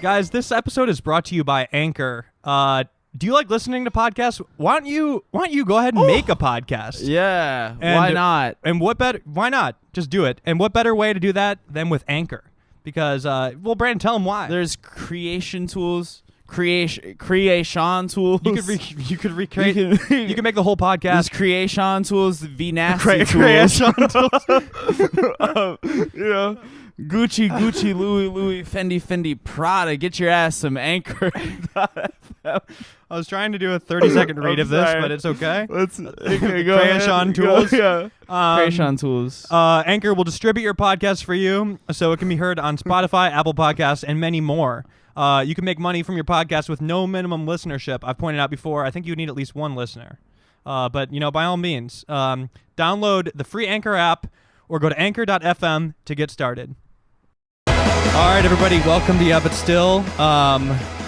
Guys, this episode is brought to you by Anchor. Do you like listening to podcasts? Why don't you go ahead and make a podcast? Yeah, why not? And what better? Why not? Just do it. And what better way to do that than with Anchor? Because, well, Brandon, tell them why. There's creation tools. Creation tools. You could recreate. You can make the whole podcast. There's creation tools. V-nasty tools. Creation tools. Gucci, Louis, Fendi, Prada. Get your ass some Anchor. I was trying to do a 30-second read of this, but it's okay. Let's okay, go Creation tools. Creation tools. Anchor will distribute your podcast for you, so it can be heard on Spotify, Apple Podcasts, and many more. You can make money from your podcast with no minimum listenership. I've pointed out before, I think you need at least one listener. But, by all means, download the free Anchor app or go to anchor.fm to get started. All right, everybody, welcome to Yeah But Still.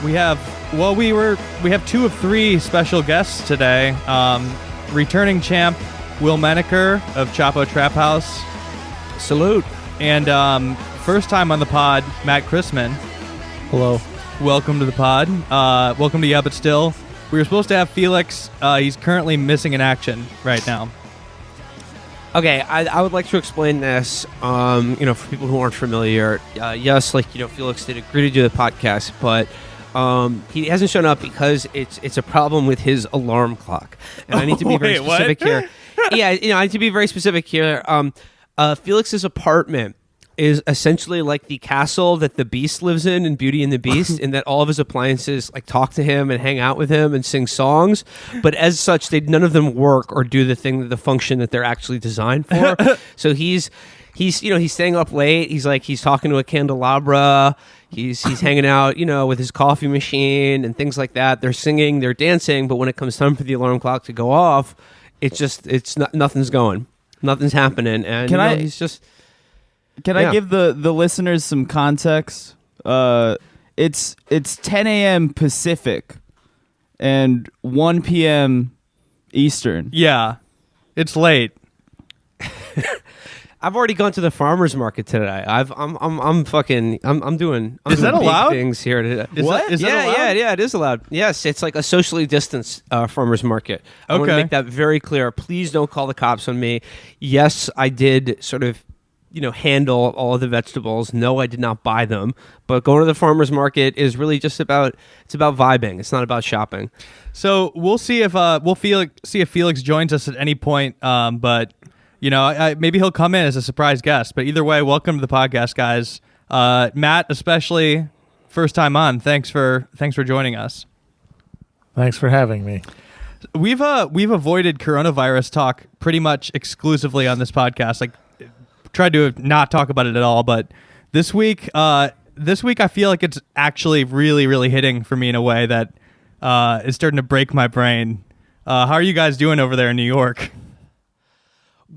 We have two of three special guests today. Returning champ Will Menaker of Chapo Trap House. Salute. And first time on the pod, Matt Christman. Hello. Welcome to the pod. Welcome to Yeah But Still. We were supposed to have Felix. He's currently missing in action right now. Okay, I would like to explain this, for people who aren't familiar. Yes, Felix did agree to do the podcast, but he hasn't shown up because it's a problem with his alarm clock. And I need to be very specific here. Yeah, I need to be very specific here. Felix's apartment is essentially like the castle that the Beast lives in Beauty and the Beast, in that all of his appliances talk to him and hang out with him and sing songs, but as such, none of them work or do the function that they're actually designed for. So he's staying up late. He's talking to a candelabra. He's hanging out, with his coffee machine and things like that. They're singing, they're dancing, but when it comes time for the alarm clock to go off, nothing's going, nothing's happening, and he's just. Can I give the listeners some context? It's 10 a.m. Pacific and 1 p.m. Eastern. Yeah, it's late. I've already gone to the farmers market today. I'm doing Is that big allowed? Things here today. What? Is that allowed? Yeah, it is allowed. Yes, it's like a socially distanced farmers market. I want to make that very clear. Please don't call the cops on me. Yes, I did sort of handle all of the vegetables. No, I did not buy them. But going to the farmer's market is really just about vibing. It's not about shopping. So we'll see if see if Felix joins us at any point. But maybe he'll come in as a surprise guest. But either way, welcome to the podcast, guys. Matt, especially first time on. Thanks for joining us. Thanks for having me. We've avoided coronavirus talk pretty much exclusively on this podcast. Tried to not talk about it at all, but this week I feel like it's actually really, really hitting for me in a way that is starting to break my brain. How are you guys doing over there in New York?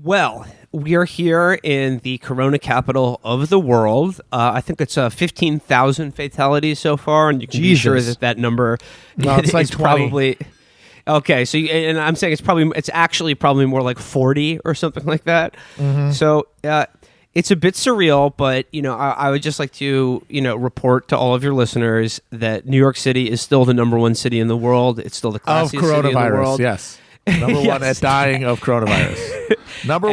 Well, we are here in the corona capital of the world. I think it's 15,000 fatalities so far, and you can be sure that number it's like 20. Probably... Okay, so and I'm saying it's actually probably more like 40 or something like that. Mm-hmm. So it's a bit surreal, but I would just like to report to all of your listeners that New York City is still the number one city in the world. It's still the classiest city in the world. Yes, number one at dying of coronavirus. Number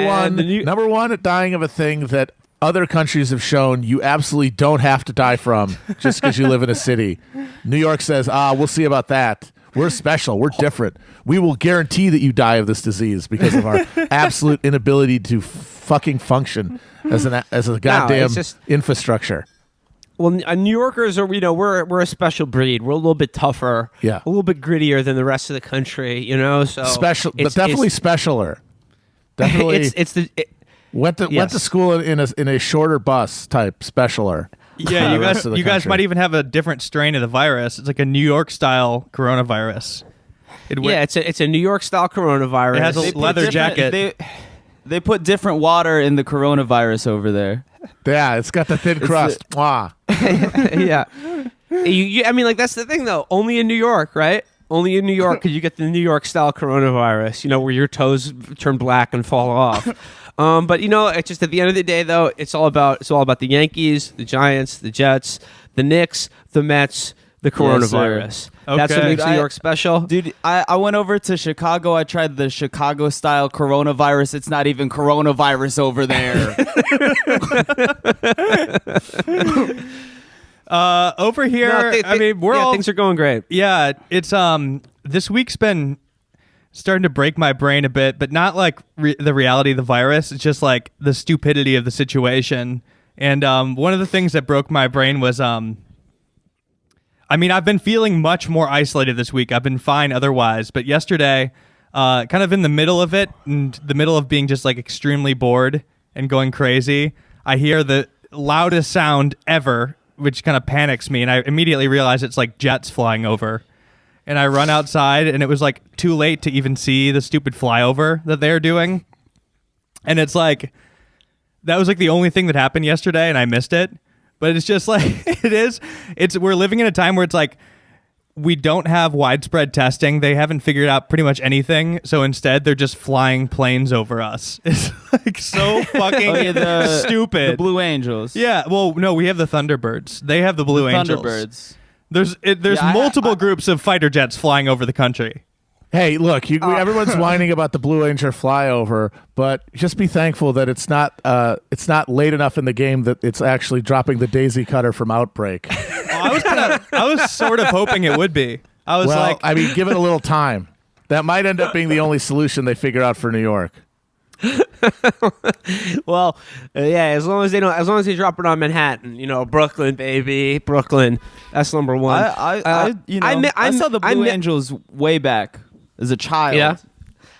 one at dying of a thing that other countries have shown you absolutely don't have to die from just because you live in a city. New York says, we'll see about that. We're special. We're different. We will guarantee that you die of this disease because of our absolute inability to fucking function as a goddamn infrastructure. Well, New Yorkers are, we're a special breed. We're a little bit tougher, a little bit grittier than the rest of the country, So special, but definitely specialer. Definitely, went to school in a shorter bus type specialer. Yeah, you guys might even have a different strain of the virus. It's like a New York style coronavirus. It's a New York style coronavirus. It has a leather jacket. They put different water in the coronavirus over there. Yeah, it's got the thin crust. Yeah. That's the thing though. Only in New York, right? Only in New York could you get the New York style coronavirus. Where your toes turn black and fall off. But it's just at the end of the day, though, it's all about the Yankees, the Giants, the Jets, the Knicks, the Mets, the coronavirus. That's what Okay. makes New York special. Dude, I went over to Chicago. I tried the Chicago-style coronavirus. It's not even coronavirus over there. Over here, I mean, we're all things are going great. Yeah, it's this week's been starting to break my brain a bit, but not like the reality of the virus. It's just like the stupidity of the situation. And one of the things that broke my brain was I mean, I've been feeling much more isolated this week. I've been fine otherwise, but yesterday, kind of in the middle of it, and the middle of being just like extremely bored and going crazy, I hear the loudest sound ever, which kind of panics me, and I immediately realize it's like jets flying over. And I run outside, and it was like too late to even see the stupid flyover that they're doing. And it's like, that was like the only thing that happened yesterday, and I missed it. But it's just like, we're living in a time where it's like, we don't have widespread testing. They haven't figured out pretty much anything. So instead, they're just flying planes over us. It's like so fucking stupid. The Blue Angels. Yeah. Well, no, we have the Thunderbirds. They have the Blue Angels. Thunderbirds. There's multiple groups of fighter jets flying over the country. Hey, look, everyone's whining about the Blue Angel flyover, but just be thankful that it's not late enough in the game that it's actually dropping the daisy cutter from Outbreak. I was sort of hoping it would be. I was I mean, give it a little time. That might end up being the only solution they figure out for New York. Well, yeah, as long as they drop it on Manhattan, Brooklyn, baby, Brooklyn. That's number one. I saw the Blue Angels way back as a child. Yeah.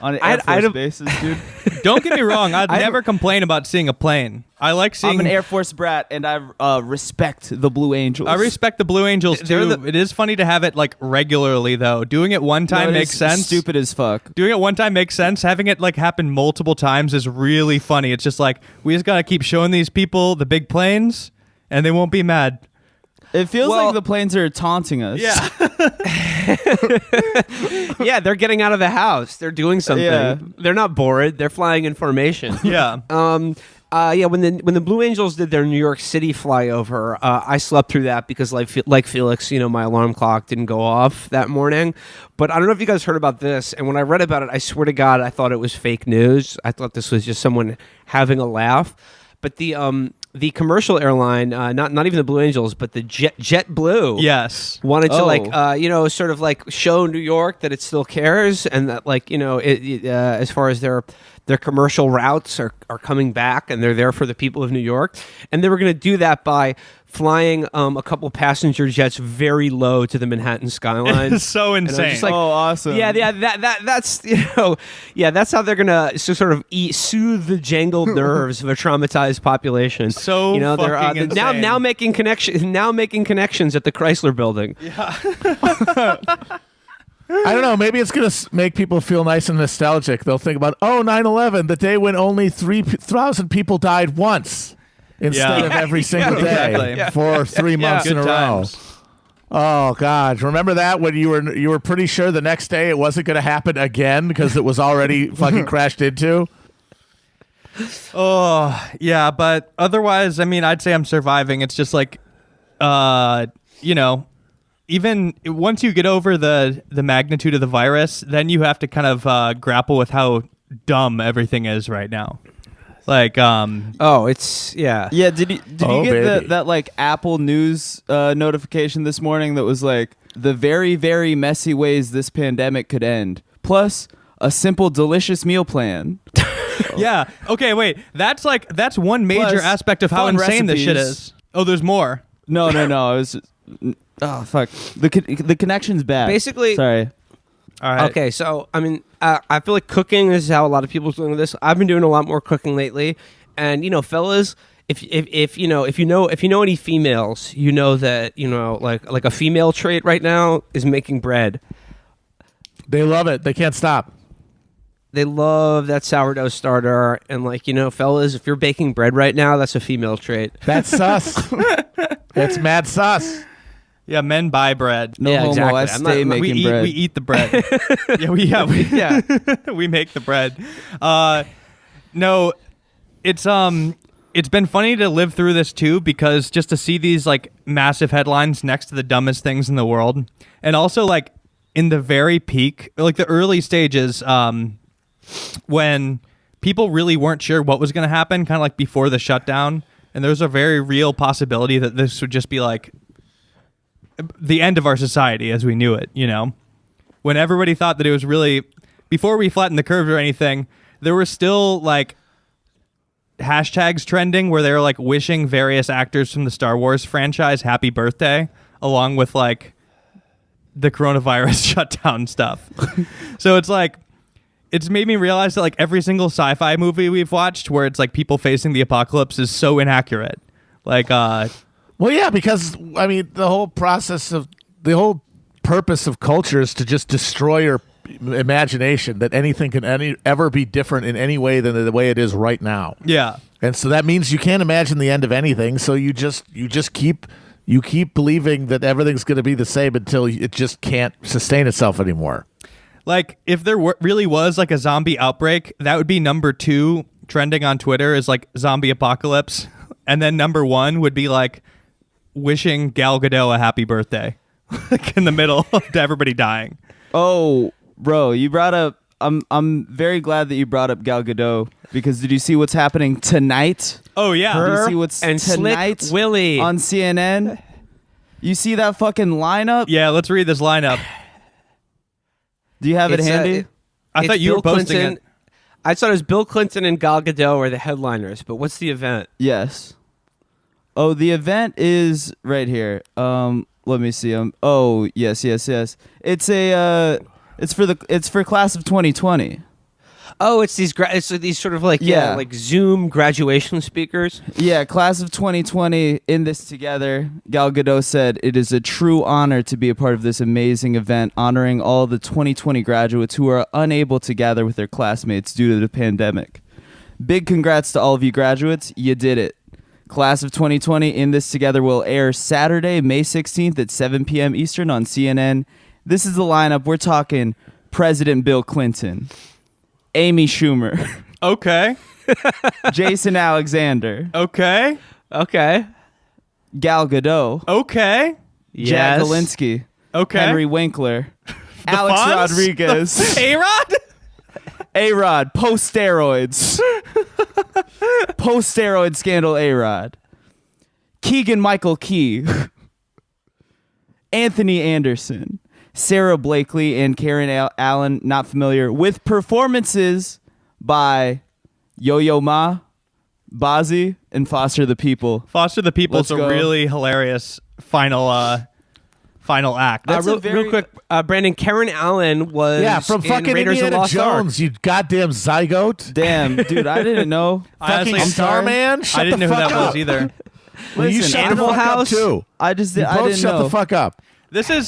On Air Force bases, dude. Don't get me wrong. I'd never complain about seeing a plane. I like seeing. I'm an Air Force brat, and I respect the Blue Angels. I respect the Blue Angels too. It is funny to have it like regularly, though. Doing it one time makes sense. Stupid as fuck. Doing it one time makes sense. Having it like happen multiple times is really funny. It's just like we just gotta keep showing these people the big planes, and they won't be mad. It feels like the planes are taunting us. Yeah. Yeah, they're getting out of the house. They're doing something. Yeah. They're not bored. They're flying in formation. Yeah. Yeah. When the Blue Angels did their New York City flyover, I slept through that because, like Felix, my alarm clock didn't go off that morning. But I don't know if you guys heard about this. And when I read about it, I swear to God, I thought it was fake news. I thought this was just someone having a laugh. But the commercial airline, not even the Blue Angels, but the JetBlue, Yes. wanted to sort of like show New York that it still cares, and that as far as their commercial routes are coming back and they're there for the people of New York, and they were going to do that by flying a couple passenger jets very low to the Manhattan skyline. It's so insane. Like, oh, awesome. Yeah, that's that's how they're gonna sort of soothe the jangled nerves of a traumatized population. So they're insane. now making connections at the Chrysler Building. Yeah. I don't know. Maybe it's going to make people feel nice and nostalgic. They'll think about, 9/11, the day when only 3,000 people died once instead of every single day exactly. for 3 months in a row. Oh God! Remember that when you were pretty sure the next day it wasn't going to happen again because it was already fucking crashed into. Oh yeah, but otherwise, I mean, I'd say I'm surviving. It's just like, even once you get over the magnitude of the virus, then you have to kind of grapple with how dumb everything is right now. Like, it's yeah. Did you get that like Apple News notification this morning that was like the very, very messy ways this pandemic could end, plus a simple, delicious meal plan. Yeah. Okay. Wait. That's one major Plus, aspect of how insane this shit is. Oh, there's more. No. I was. Oh fuck. The connection's bad. Basically. Sorry. All right. Okay, so I mean, I feel like cooking is how a lot of people are doing this. I've been doing a lot more cooking lately, and fellas, if you know any females, you know that like a female trait right now is making bread. They love it. They can't stop. They love that sourdough starter, and fellas, if you're baking bread right now, that's a female trait. That's sus. That's mad sus. Yeah, men buy bread. No homo. Exactly. I stay making bread. We eat the bread. we make the bread. No, it's it's been funny to live through this too, because just to see these like massive headlines next to the dumbest things in the world, and also like in the very peak, like the early stages, when people really weren't sure what was going to happen, kind of like before the shutdown, and there's a very real possibility that this would just be like the end of our society as we knew it, you know? When everybody thought that it was really, before we flattened the curve or anything, there were still like hashtags trending where they were like wishing various actors from the Star Wars franchise happy birthday, along with like the coronavirus shutdown stuff. So it's like, it's made me realize that like every single sci-fi movie we've watched where it's like people facing the apocalypse is so inaccurate. Like, well, yeah, because I mean, the whole purpose of culture is to just destroy your imagination that anything can ever be different in any way than the way it is right now. Yeah. And so that means you can't imagine the end of anything, so you just keep believing that everything's going to be the same until it just can't sustain itself anymore. Like, if there really was like a zombie outbreak, that would be number 2 trending on Twitter is like zombie apocalypse, and then number 1 would be like wishing Gal Gadot a happy birthday like in the middle of everybody dying. Oh, bro, you brought up. I'm very glad that you brought up Gal Gadot, because did you see what's happening tonight? Oh yeah, did you see what's and tonight Slick Willie on CNN? You see that fucking lineup? Yeah, let's read this lineup. Do you have it handy? I thought you were posting it. I thought it was Bill Clinton and Gal Gadot are the headliners, but what's the event? Yes. Oh, the event is right here. Let me see. Oh, yes. It's for class of 2020. Oh, it's these sort of like like Zoom graduation speakers. Yeah, class of 2020 in this together. Gal Gadot said, "It is a true honor to be a part of this amazing event, honoring all the 2020 graduates who are unable to gather with their classmates due to the pandemic. Big congrats to all of you graduates. You did it. Class of 2020 in this together will air Saturday, May 16th at 7 p.m. Eastern on CNN. This is the lineup. We're talking President Bill Clinton, Amy Schumer, okay, Jason Alexander, okay, Gal Gadot, okay, Jack Galinsky, okay, Henry Winkler, Alex Fonz? Rodriguez, A-Rod? A-Rod, post-steroids. Post-steroid scandal A-Rod. Keegan-Michael Key. Anthony Anderson. Sarah Blakely and Karen Allen, not familiar, with performances by Yo-Yo Ma, Bazzi, and Foster the People. Foster the People is a really hilarious final act. Real quick, Brandon, Karen Allen was from fucking Raiders Indiana of the Lost Jones, Ark. you goddamn zygote. Damn, dude, I didn't know. Fucking Starman. I didn't know who that was either. Well, you Listen, shut the Animal fuck House? up too. I just did. You I both didn't shut know. the fuck up. This is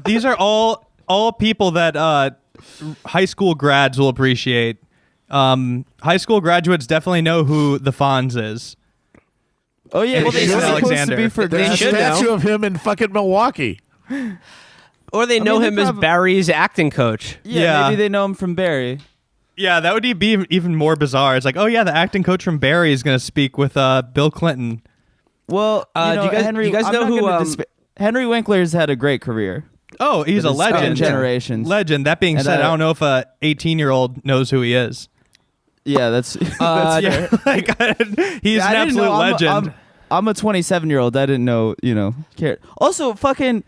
these are all people that high school grads will appreciate. High school graduates definitely know who the Fonz is. Oh yeah, Well, it's Jason supposed Alexander. to be for There's a should statue know. of him in fucking Milwaukee. Or they know him as Barry's acting coach. Yeah. Maybe they know him from Barry. Yeah, that would be even more bizarre. It's like, oh yeah, the acting coach from Barry is going to speak with Bill Clinton. Well, do you guys know who? Henry Winkler's had a great career. Oh, he's a legend. Generations. Legend. That being said, I don't know if a 18-year-old knows who he is. Yeah, that's fair. Yeah, like, he's an absolute legend. I'm a 27-year-old. I didn't know, care. Also, Foster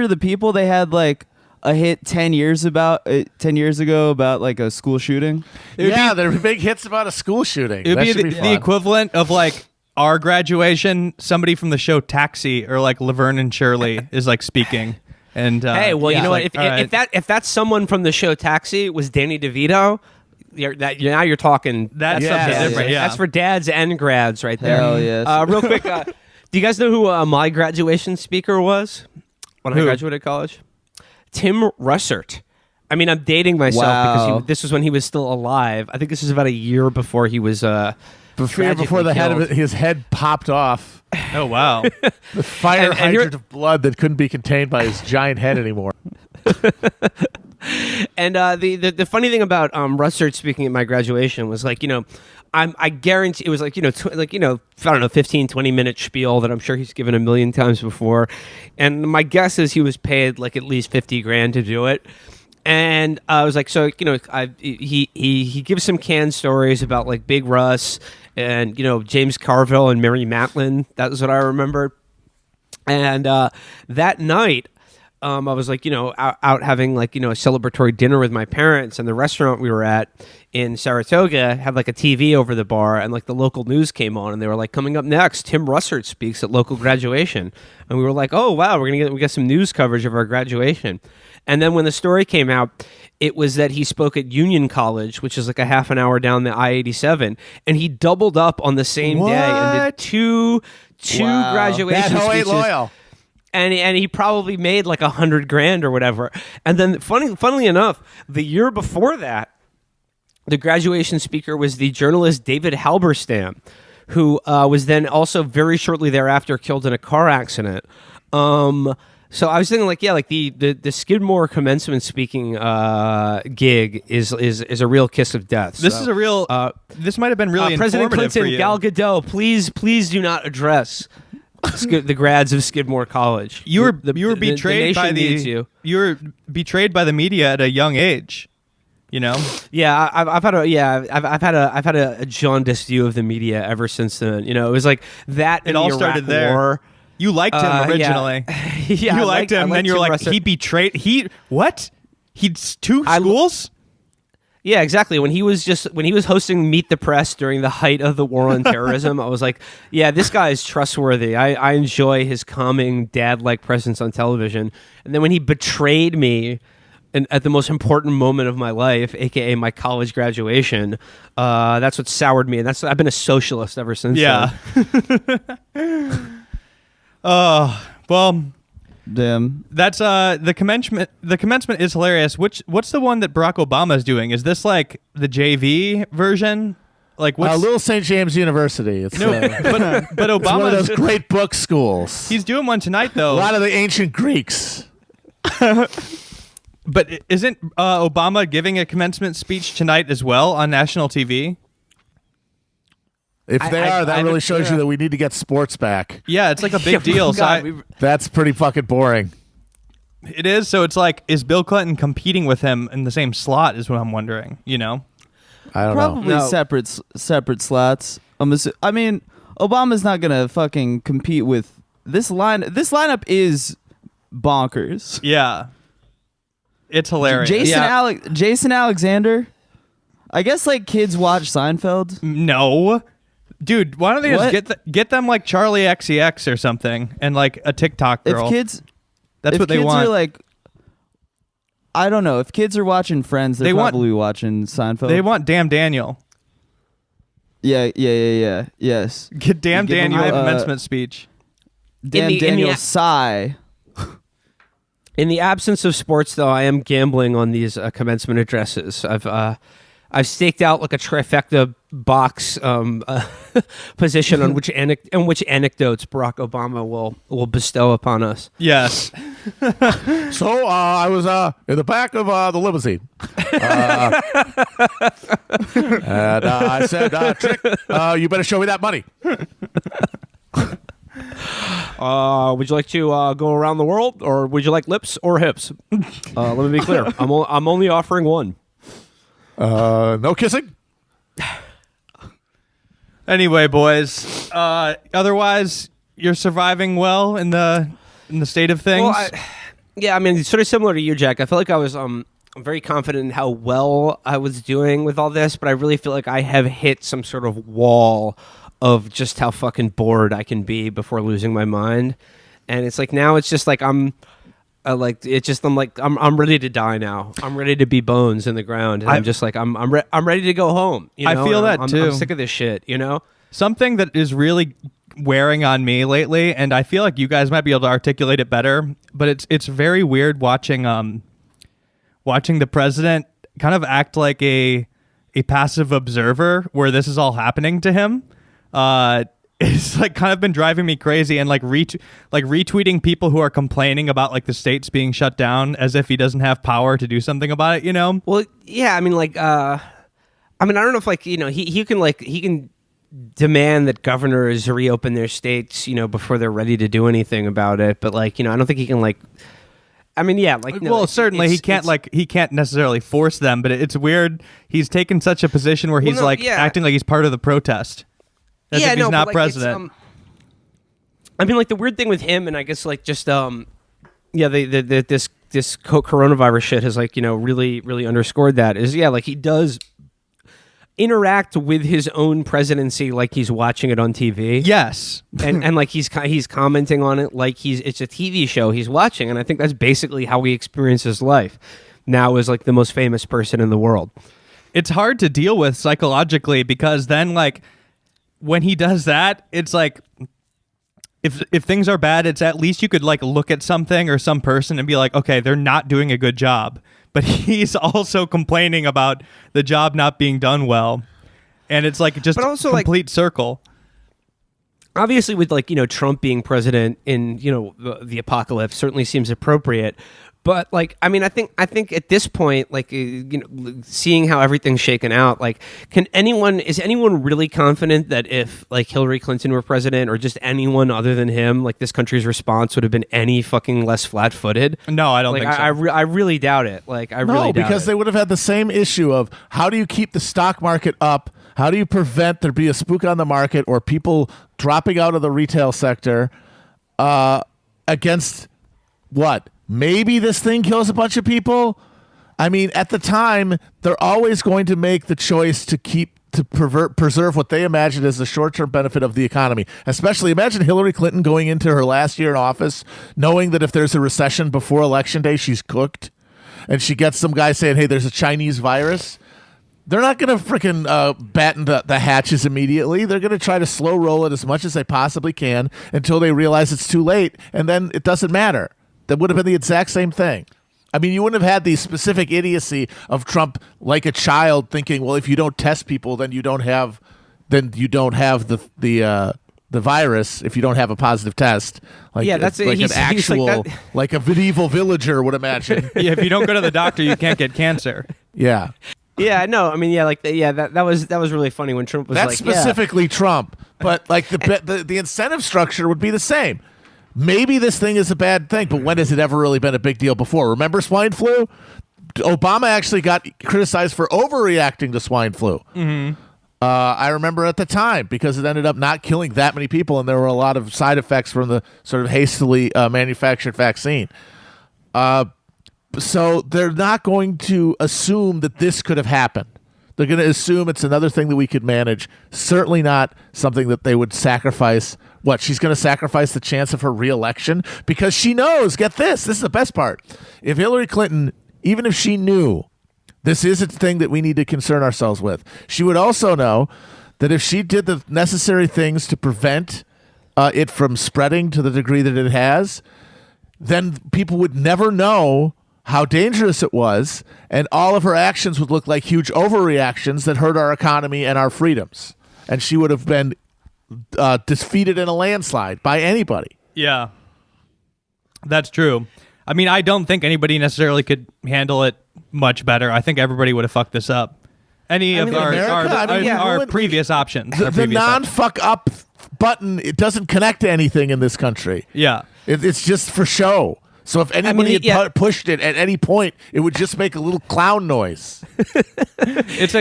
the People, they had like a hit 10 years ago about like a school shooting. Yeah, there were big hits about a school shooting. It would That be should the equivalent of like our graduation. Somebody from the show Taxi or like Laverne and Shirley is like speaking. And Hey, well, you know what? like, If that's someone from the show Taxi was Danny DeVito, now you're talking. That's Yeah, something yeah, different. yeah. Yeah, That's for dads and grads right there. Hell yes. Real quick, do you guys know who my graduation speaker was when I Who? graduated college? Tim Russert. I mean, I'm dating myself Wow. because this was when he was still alive. I think this is about a year before he was before the head of his head popped off. Oh wow. The fire And hydrant here- of blood that couldn't be contained by his giant head anymore. And the funny thing about Russert speaking at my graduation was like, I guarantee it was like, I don't know, 15, 20-minute spiel that I'm sure he's given a million times before. And my guess is he was paid like at least $50,000 to do it. And I was like, so, he gives some canned stories about like Big Russ and, James Carville and Mary Matlin. That was what I remember. And that night, I was like, out having like, a celebratory dinner with my parents, and the restaurant we were at in Saratoga had like a TV over the bar, and like the local news came on, and they were like, coming up next, Tim Russert speaks at local graduation. And we were like, oh wow, we get some news coverage of our graduation. And then when the story came out, it was that he spoke at Union College, which is like a half an hour down the I-87, and he doubled up on the same day and did two graduation speeches. Loyal. And he probably made like $100,000 or whatever. And then funnily enough, the year before that, the graduation speaker was the journalist David Halberstam, who was then also very shortly thereafter killed in a car accident. So I was thinking like the Skidmore commencement speaking gig is a real kiss of death. This is a real. This might have been really President informative Clinton, for you. Gal Gadot, please do not address the grads of Skidmore College. You were betrayed by you were betrayed by the media at a young age. Yeah, I've had a jaundiced view of the media ever since then. It was like that. It all started there. War. You liked him originally. Yeah, you liked him, and then you're like, Russert. he betrayed. He's two schools. Yeah, exactly. When he was hosting Meet the Press during the height of the war on terrorism, I was like, yeah, this guy is trustworthy. I enjoy his calming, dad-like presence on television. And then when he betrayed me at the most important moment of my life, aka my college graduation, that's what soured me. And I've been a socialist ever since. Yeah. Oh, well. Damn. That's the commencement. The commencement is hilarious. What's the one that Barack Obama is doing? Is this like the JV version? Like what's Little St. James University? It's, no, but Obama, it's one of those great book schools. He's doing one tonight though. A lot of the ancient Greeks. But isn't Obama giving a commencement speech tonight as well on national TV? If they are, that really shows you that we need to get sports back. Yeah, it's like a big deal. That's pretty fucking boring. It is. So it's like, is Bill Clinton competing with him in the same slot? Is what I'm wondering. I don't Probably know. separate slots. I mean, Obama's not gonna fucking compete with this line. This lineup is bonkers. Yeah, it's hilarious. Jason Alexander. I guess like kids watch Seinfeld. No. Dude, why don't they just get them like Charlie XCX or something and like a TikTok girl? That's what they want. Are like, I don't know. If kids are watching Friends, they're probably watching Seinfeld. They want Damn Daniel. Yeah. Yes. Get Damn Daniel a commencement speach. Damn Daniel sigh. In the absence of sports, though, I am gambling on these commencement addresses. I've staked out like a trifecta box position on which anecdotes Barack Obama will bestow upon us. Yes. So I was in the back of the limousine, and I said, "Trick, you better show me that money." Would you like to go around the world, or would you like lips or hips? Let me be clear. I'm only offering one. No kissing. Anyway, boys. Otherwise, you're surviving well in the state of things. Well, I mean, it's sort of similar to you, Jack. I feel like I was very confident in how well I was doing with all this, but I really feel like I have hit some sort of wall of just how fucking bored I can be before losing my mind. And it's like now it's just like I'm ready to die now. I'm ready to be bones in the ground, and I'm just like I'm ready to go home. I feel that too. I'm sick of this shit. Something that is really wearing on me lately, and I feel like you guys might be able to articulate it better. But it's very weird watching the president kind of act like a passive observer where this is all happening to him. It's like kind of been driving me crazy, and like retweeting people who are complaining about like the states being shut down as if he doesn't have power to do something about it. Well, yeah. I mean, like, I I mean, I don't know if he can demand that governors reopen their states, before they're ready to do anything about it. But I don't think he can I mean, yeah, well, certainly he can't necessarily force them, but it's weird. He's taken such a position where he's acting like he's part of the protest. As if he's not president. I mean, the weird thing with him, and I guess this coronavirus shit has really, really underscored that is he does interact with his own presidency like he's watching it on TV. Yes. and he's commenting on it like it's a TV show he's watching, and I think that's basically how he experiences life now as the most famous person in the world. It's hard to deal with psychologically because then when he does that, it's if things are bad, it's at least you could look at something or some person and be like, okay, they're not doing a good job. But he's also complaining about the job not being done well. And it's just a complete circle. Obviously with Trump being president in, the apocalypse certainly seems appropriate. But I mean, I think at this point, seeing how everything's shaken out, is anyone really confident that if Hillary Clinton were president or just anyone other than him, this country's response would have been any fucking less flat-footed? No, I don't think so. I really doubt it. Because they would have had the same issue of how do you keep the stock market up? How do you prevent there be a spook on the market or people dropping out of the retail sector against what? Maybe this thing kills a bunch of people. I mean, at the time, they're always going to make the choice to preserve what they imagine as the short-term benefit of the economy. Especially, imagine Hillary Clinton going into her last year in office, knowing that if there's a recession before Election Day, she's cooked, and she gets some guy saying, "Hey, there's a Chinese virus." They're not going to freaking batten the hatches immediately. They're going to try to slow roll it as much as they possibly can until they realize it's too late, and then it doesn't matter. That would have been the exact same thing. I mean, you wouldn't have had the specific idiocy of Trump like a child thinking, well, if you don't test people, then you don't have the virus if you don't have a positive test. That's an actual like a medieval villager would imagine. Yeah, if you don't go to the doctor, you can't get cancer. Yeah. Yeah, no, I mean, that was really funny when Trump was That's specifically Trump, but the incentive structure would be the same. Maybe this thing is a bad thing, but when has it ever really been a big deal before? Remember swine flu? Obama actually got criticized for overreacting to swine flu. Mm-hmm. I remember at the time because it ended up not killing that many people, and there were a lot of side effects from the sort of hastily manufactured vaccine. So they're not going to assume that this could have happened. They're going to assume it's another thing that we could manage. Certainly not something that they would sacrifice. What, she's going to sacrifice the chance of her reelection? Because she knows, get this is the best part. If Hillary Clinton, even if she knew this is a thing that we need to concern ourselves with, she would also know that if she did the necessary things to prevent it from spreading to the degree that it has, then people would never know how dangerous it was, and all of her actions would look like huge overreactions that hurt our economy and our freedoms. And she would have been defeated in a landslide by anybody. Yeah, that's true. I mean, I don't think anybody necessarily could handle it much better. I think everybody would have fucked this up. Our previous options. The non-fuck up button, it doesn't connect to anything in this country. Yeah. It's just for show. So if anybody had pushed it at any point, it would just make a little clown noise. It's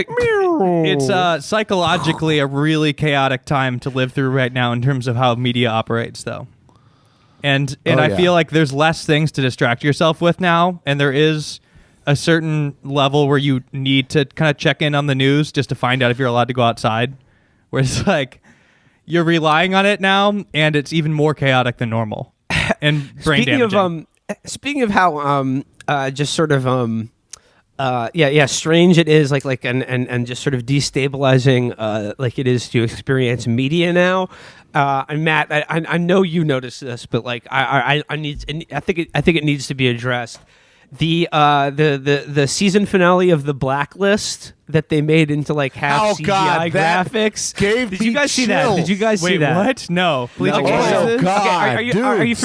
psychologically a really chaotic time to live through right now in terms of how media operates, though. And I feel like there's less things to distract yourself with now, and there is a certain level where you need to kind of check in on the news just to find out if you're allowed to go outside. Whereas you're relying on it now, and it's even more chaotic than normal and brain damaging. Speaking of how just sort of strange it is, and just sort of destabilizing like it is to experience media now. And Matt, I know you noticed this, but I think it needs to be addressed. The season finale of The Blacklist that they made into half CGI graphics. Did you guys see that? Did you guys see that? What? No. Please. Okay, God, are you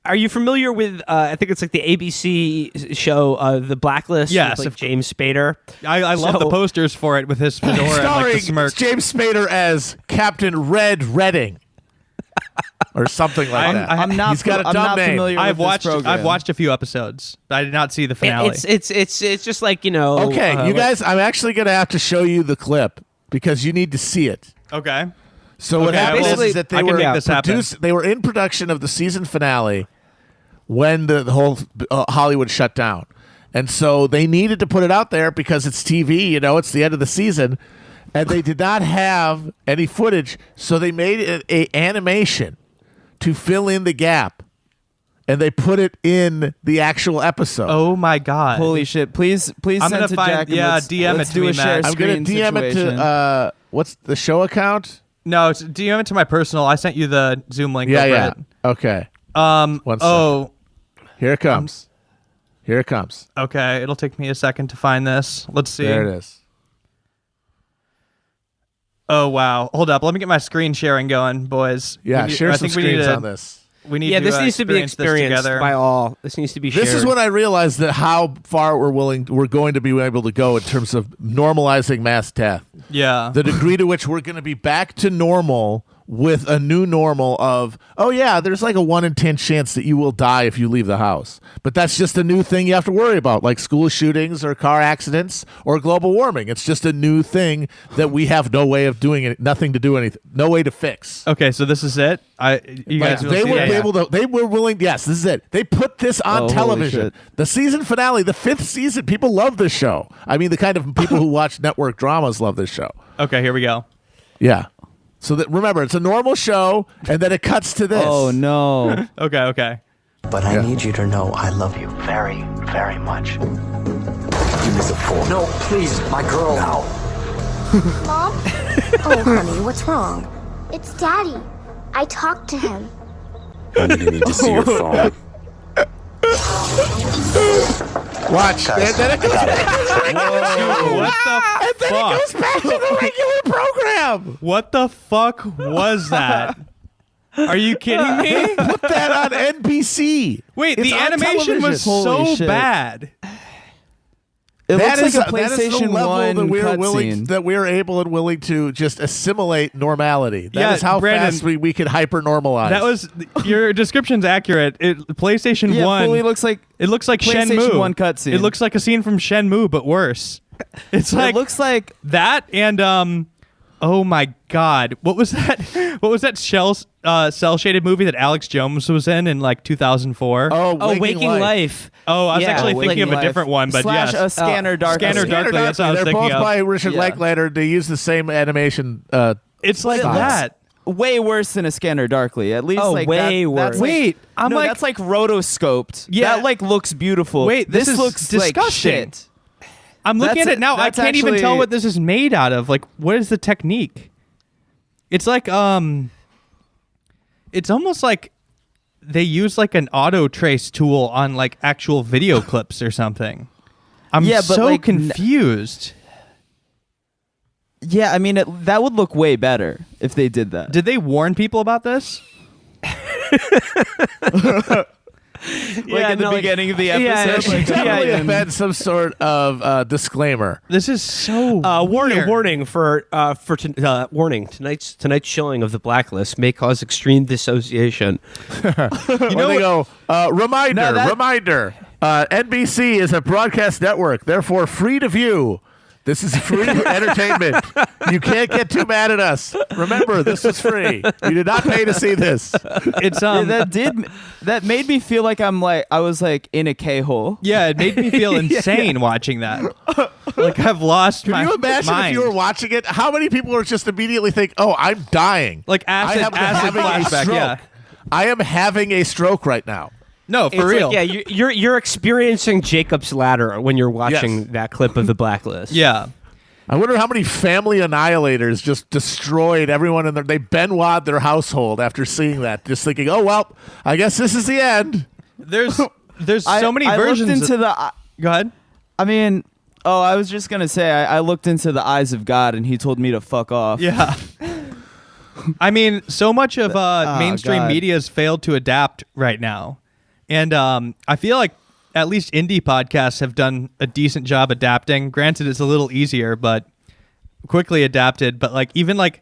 Are you familiar with? I think it's like the ABC show, The Blacklist. Yes, with, like, James Spader. I love the posters for it with his fedora and Starring like the smirk. James Spader as Captain Red Redding. Or something like that. I'm not. He's got a I'm dumb not name. familiar I've with watched. this program. I've watched a few episodes. But I did not see the finale. It's just like, you know. Okay, you guys, I'm actually going to have to show you the clip because you need to see it. Okay. So what happened is that I can make this happen. they were in production of the season finale when the whole Hollywood shut down. And so they needed to put it out there because it's TV, you know, it's the end of the season. And they did not have any footage, so they made an animation to fill in the gap. And they put it in the actual episode. Oh my god! Holy shit! Please I'm send gonna to find- Jack. And yeah, let's, DM let's it do to a me, share Matt. I'm going to screen DM it situation. to, what's the show account? No, it's DM it to my personal. I sent you the Zoom link. Yeah, over yeah. It. Okay. One second. Here it comes. Here it comes. Okay. It'll take me a second to find this. Let's see. There it is. Oh wow! Hold up. Let me get my screen sharing going, boys. Yeah, share I some think we need screens to, on this. We need Yeah, to, this needs to be experience this experienced together. by all. This needs to be shared. This is when I realized that how far we're going to be able to go in terms of normalizing mass death. Yeah. The degree to which we're going to be back to normal with a new normal of, oh yeah, there's like a 1 in 10 chance that you will die if you leave the house. But that's just a new thing you have to worry about, like school shootings or car accidents or global warming. It's just a new thing that we have no way of doing it, nothing to do anything, no way to fix. Okay, so this is it. You Like, guys will they see were it? able to. They were willing. Yes, this is it. They put this on holy television. shit. The season finale, the 5th season. People love this show. I mean, the kind of people who watch network dramas love this show. Okay, here we go. Yeah. So that remember, it's a normal show, and then it cuts to this. Oh no! Okay. But I need you to know I love you very, very much. You miss a fool. No, please, my girl. Now. Mom? Oh, honey, what's wrong? It's Daddy. I talked to him. Honey, you need to see your phone. Watch. Guys, Then it goes back. What the And then fuck? it goes back to the regular program. What the fuck was that? Are you kidding me? Put that on NBC. Wait, It's the on animation was television. Holy so shit. bad. It That looks is like a that is the PlayStation level 1 that we're willing, cutscene. that we're able and willing to just assimilate normality. That Yeah, is how Brandon, fast we can hyper normalize. That was your description's accurate. PlayStation Yeah, 1. fully looks like It looks like PlayStation Shenmue. 1 cutscene. It looks like a scene from Shenmue, but worse. It's like it looks like that and oh my god, what was that? What was that cell shaded movie that Alex Jones was in like 2004? Oh, Waking Life. Oh, I was Yeah, actually thinking of a Waking different one, but slash yes. a Scanner Darkly. Scanner Darkly. That's what I was They're thinking both of. by Richard Yeah. Linklater. They use the same animation. It's like Stop. that. Way worse than a Scanner Darkly. At least Oh, like way that, worse. That's like, Wait, I'm no, like- that's like rotoscoped. Yeah. that like looks beautiful. Wait, this is looks disgusting. like shit. I'm looking That's at it now. I that's can't even tell actually- what this is made out of. Like, what is the technique? It's like it's almost like they use like an auto trace tool on like actual video clips or something. I'm Yeah, but, so like, confused. Yeah, I mean that would look way better if they did that. Did they warn people about this? Like at the beginning of the episode. Yeah, like, Definitely yeah. have been some sort of disclaimer. This is so Warning! weird. Warning! Tonight's showing of The Blacklist may cause extreme dissociation. You know, they go, reminder, No, that- reminder. NBC is a broadcast network, therefore free to view. This is free entertainment. You can't get too mad at us. Remember, this is free. You did not pay to see this. It's Yeah, that made me feel like I was like in a K-hole. yeah, it made me feel insane watching that. Like I've lost my Can you imagine mind. if you were watching it? How many people would just immediately think, "Oh, I'm dying"? Like acid having a flashback, stroke. yeah. I am having a stroke right now. No, for It's real. like, yeah, you're experiencing Jacob's Ladder when you're watching Yes. that clip of The Blacklist. Yeah. I wonder how many family annihilators just destroyed everyone in their. They Benoit their household after seeing that, just thinking, "Oh well, I guess this is the end." There's so many I versions. looked into the. Go ahead. I mean, I was just gonna say I looked into the eyes of God and he told me to fuck off. Yeah. I mean, so much of mainstream God. media has failed to adapt right now. And I feel like at least indie podcasts have done a decent job adapting. Granted, it's a little easier, but quickly adapted. But like even like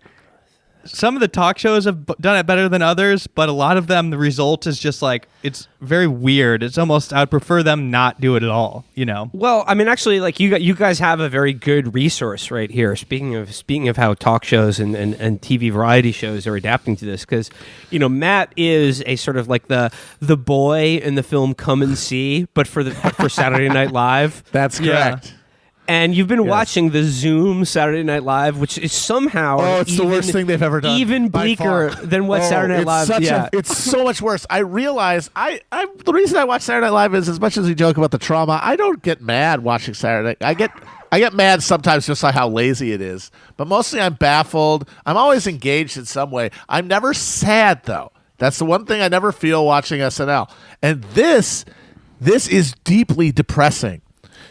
some of the talk shows have done it better than others, but a lot of them, the result is just like, it's very weird. It's almost, I'd prefer them not do it at all, you know? Well, I mean, actually, like you guys have a very good resource right here. Speaking of how talk shows and TV variety shows are adapting to this, because, you know, Matt is a sort of like the boy in the film Come and See, but for Saturday Night Live. That's correct. Yeah. And you've been watching the Zoom Saturday Night Live, which is somehow it's the worst thing they've ever done. Even bleaker than what Saturday Night Live. It's so much worse. I realize the reason I watch Saturday Night Live is, as much as we joke about the trauma, I don't get mad watching Saturday. I get mad sometimes just like how lazy it is, but mostly I'm baffled. I'm always engaged in some way. I'm never sad though. That's the one thing I never feel watching SNL. And this is deeply depressing.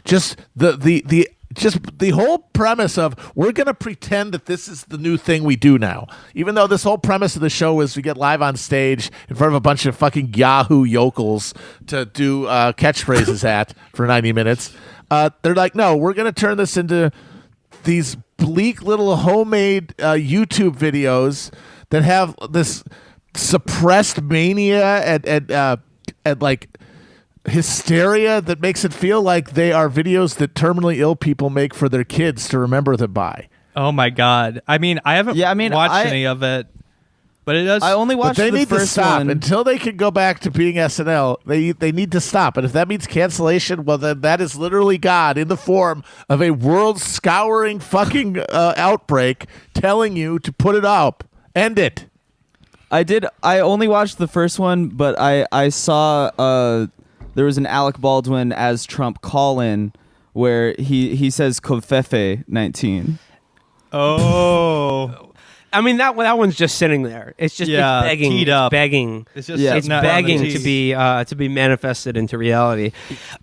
Just the whole premise of we're going to pretend that this is the new thing we do now. Even though this whole premise of the show is we get live on stage in front of a bunch of fucking Yahoo yokels to do catchphrases at for 90 minutes. They're like, no, we're going to turn this into these bleak little homemade YouTube videos that have this suppressed mania and like hysteria that makes it feel like they are videos that terminally ill people make for their kids to remember them by. Oh my God. I mean, I haven't watched any of it, but it does. I only watched the first one. They need to stop. Until they can go back to being SNL, they need to stop. And if that means cancellation, well, then that is literally God in the form of a world-scouring fucking outbreak telling you to put it up. End it. I only watched the first one, but I saw there was an Alec Baldwin as Trump call-in where he says Covfefe 19. Oh. I mean, that one's just sitting there. It's just it's begging. Teed up. Begging. It's just it's begging to be manifested into reality.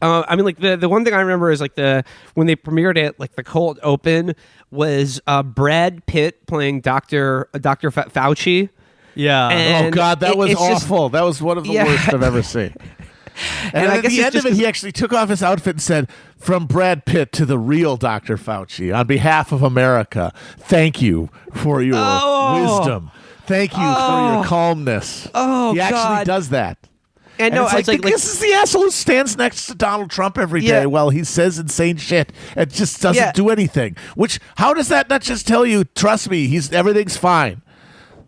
I mean, like the one thing I remember is like when they premiered it, like the cold open was Brad Pitt playing Dr. Fauci. Yeah. And oh God, that was awful. That was one of the worst I've ever seen. And at the end of it, he actually took off his outfit and said, "From Brad Pitt to the real Dr. Fauci, on behalf of America, thank you for your wisdom. Thank you for your calmness." Oh, he actually God. does that. And no, it's like this is the asshole who stands next to Donald Trump every day while he says insane shit and just doesn't do anything. Which, how does that not just tell you, trust me, everything's fine?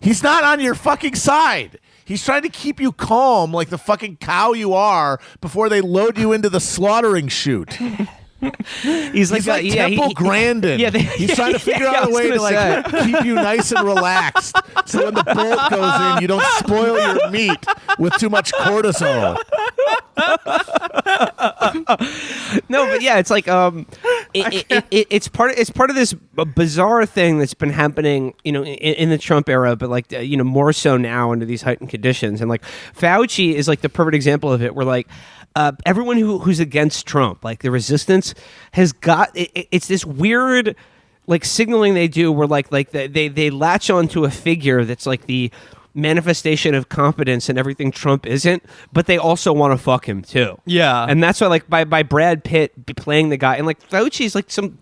He's not on your fucking side. He's trying to keep you calm like the fucking cow you are before they load you into the slaughtering chute. He's like Temple Grandin. He's trying to figure out a way to like keep you nice and relaxed, so when the bolt goes in, you don't spoil your meat with too much cortisol. No, but yeah, it's like it's part of this bizarre thing that's been happening, you know, in the Trump era, but like you know, more so now under these heightened conditions. And like Fauci is like the perfect example of it, where like everyone who's against Trump, like the resistance, has got it's this weird like signaling they do where like they latch onto a figure that's like the manifestation of competence and everything Trump isn't, but they also want to fuck him too. Yeah. And that's why like by Brad Pitt playing the guy, and like Fauci's like some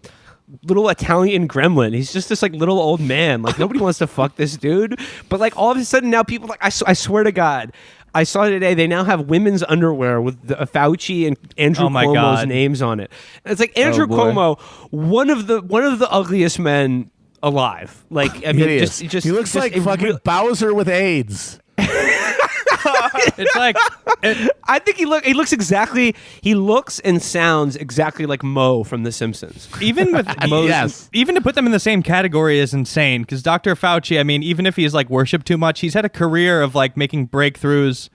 little Italian gremlin. He's just this like little old man. Like nobody wants to fuck this dude. But like all of a sudden now people like I swear to God, I saw today they now have women's underwear with Fauci and Andrew Cuomo's names on it. And it's like Andrew Cuomo, one of the ugliest men alive. Like I mean, he looks like fucking Bowser with AIDS. It's like I think he looks and sounds exactly like Moe from The Simpsons. Even with even to put them in the same category is insane, because Dr. Fauci, I mean, even if he's like worshipped too much, he's had a career of like making breakthroughs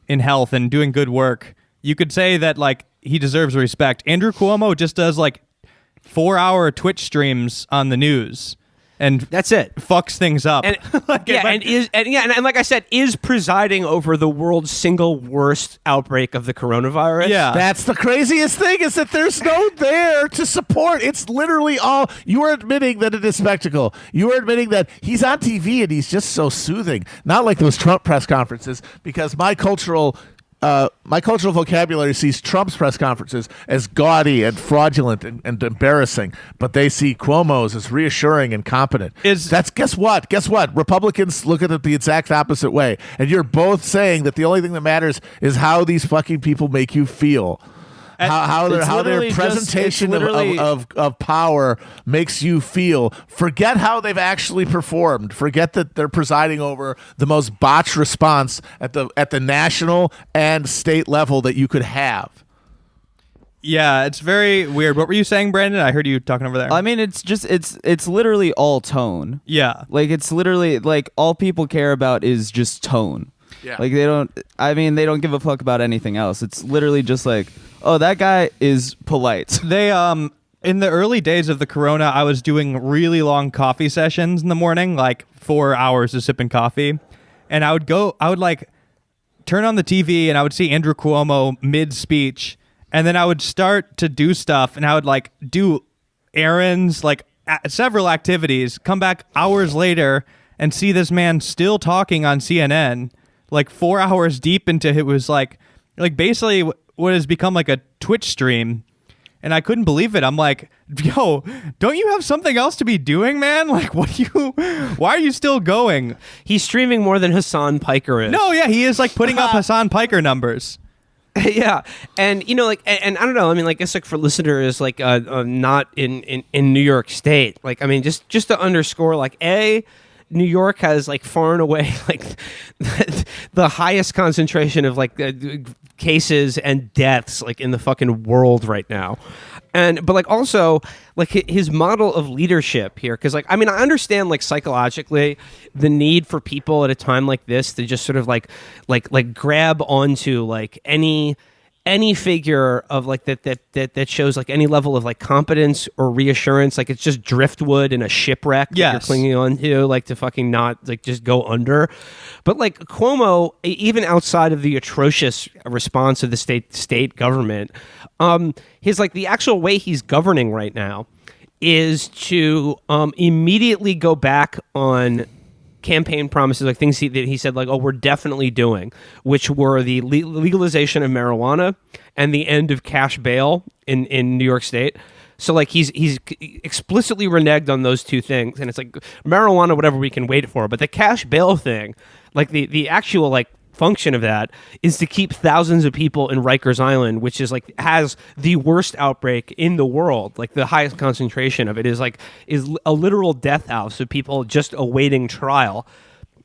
in health and doing good work. You could say that like he deserves respect. Andrew Cuomo just does like 4-hour Twitch streams on the news. And that's it. Fucks things up. And, and like I said, is presiding over the world's single worst outbreak of the coronavirus. Yeah. That's the craziest thing, is that there's no there to support. It's literally all, you are admitting that it is spectacle. You are admitting that he's on TV and he's just so soothing. Not like those Trump press conferences, because my cultural my cultural vocabulary sees Trump's press conferences as gaudy and fraudulent and embarrassing, but they see Cuomo's as reassuring and competent. Guess what? Republicans look at it the exact opposite way, and you're both saying that the only thing that matters is how these fucking people make you feel. How their presentation of power makes you feel. Forget how they've actually performed. Forget that they're presiding over the most botched response at the national and state level that you could have. Yeah, it's very weird. What were you saying, Brandon? I heard you talking over there. I mean, it's literally all tone. Yeah. Like, it's literally like all people care about is just tone. Yeah. Like, they don't give a fuck about anything else. It's literally just like, oh, that guy is polite. They in the early days of the corona, I was doing really long coffee sessions in the morning, like 4 hours of sipping coffee. And I would like turn on the TV and I would see Andrew Cuomo mid-speech, and then I would start to do stuff, and I would like do errands, like several activities, come back hours later and see this man still talking on CNN, like 4 hours deep into it. Was like basically what has become like a Twitch stream. And I couldn't believe it. I'm like, yo, don't you have something else to be doing, man? Like, why are you still going? He's streaming more than Hassan Piker is. No, yeah, he is like putting up Hassan Piker numbers. Yeah, and you know, like, and I don't know. I mean, like, I guess like for listeners, like, not in New York State, like, I mean, just to underscore, like, New York has like far and away like the highest concentration of like cases and deaths like in the fucking world right now. But like also like his model of leadership here, because like, I mean, I understand like psychologically the need for people at a time like this to just sort of like grab onto like any figure of like that shows like any level of like competence or reassurance. Like, it's just driftwood in a shipwreck that you're clinging on to, like, to fucking not like just go under. But like Cuomo, even outside of the atrocious response of the state government, his like the actual way he's governing right now is to immediately go back on campaign promises, like things that he said, like, oh, we're definitely doing, which were the legalization of marijuana and the end of cash bail in New York State. So like he's explicitly reneged on those two things, and it's like marijuana, whatever, we can wait for, but the cash bail thing, like the actual like function of that is to keep thousands of people in Rikers Island, which is like has the worst outbreak in the world. Like, the highest concentration of it is a literal death house of people just awaiting trial,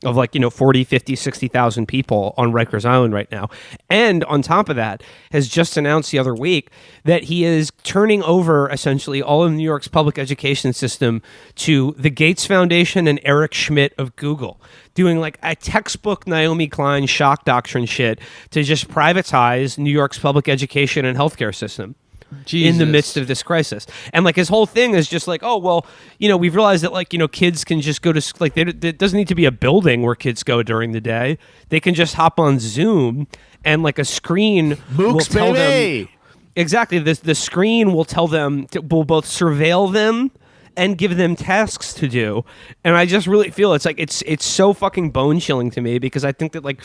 of like, 40, 50, 60,000 people on Rikers Island right now. And on top of that, has just announced the other week that he is turning over essentially all of New York's public education system to the Gates Foundation and Eric Schmidt of Google, doing like a textbook Naomi Klein shock doctrine shit to just privatize New York's public education and healthcare system. Jesus. In the midst of this crisis. And like his whole thing is just like, oh, well, we've realized that like, kids can just go to, like, there doesn't need to be a building where kids go during the day. They can just hop on Zoom, and like a screen will tell them. Exactly. The screen will tell them, will both surveil them and give them tasks to do. And I just really feel it's like, it's so fucking bone chilling to me, because I think that like,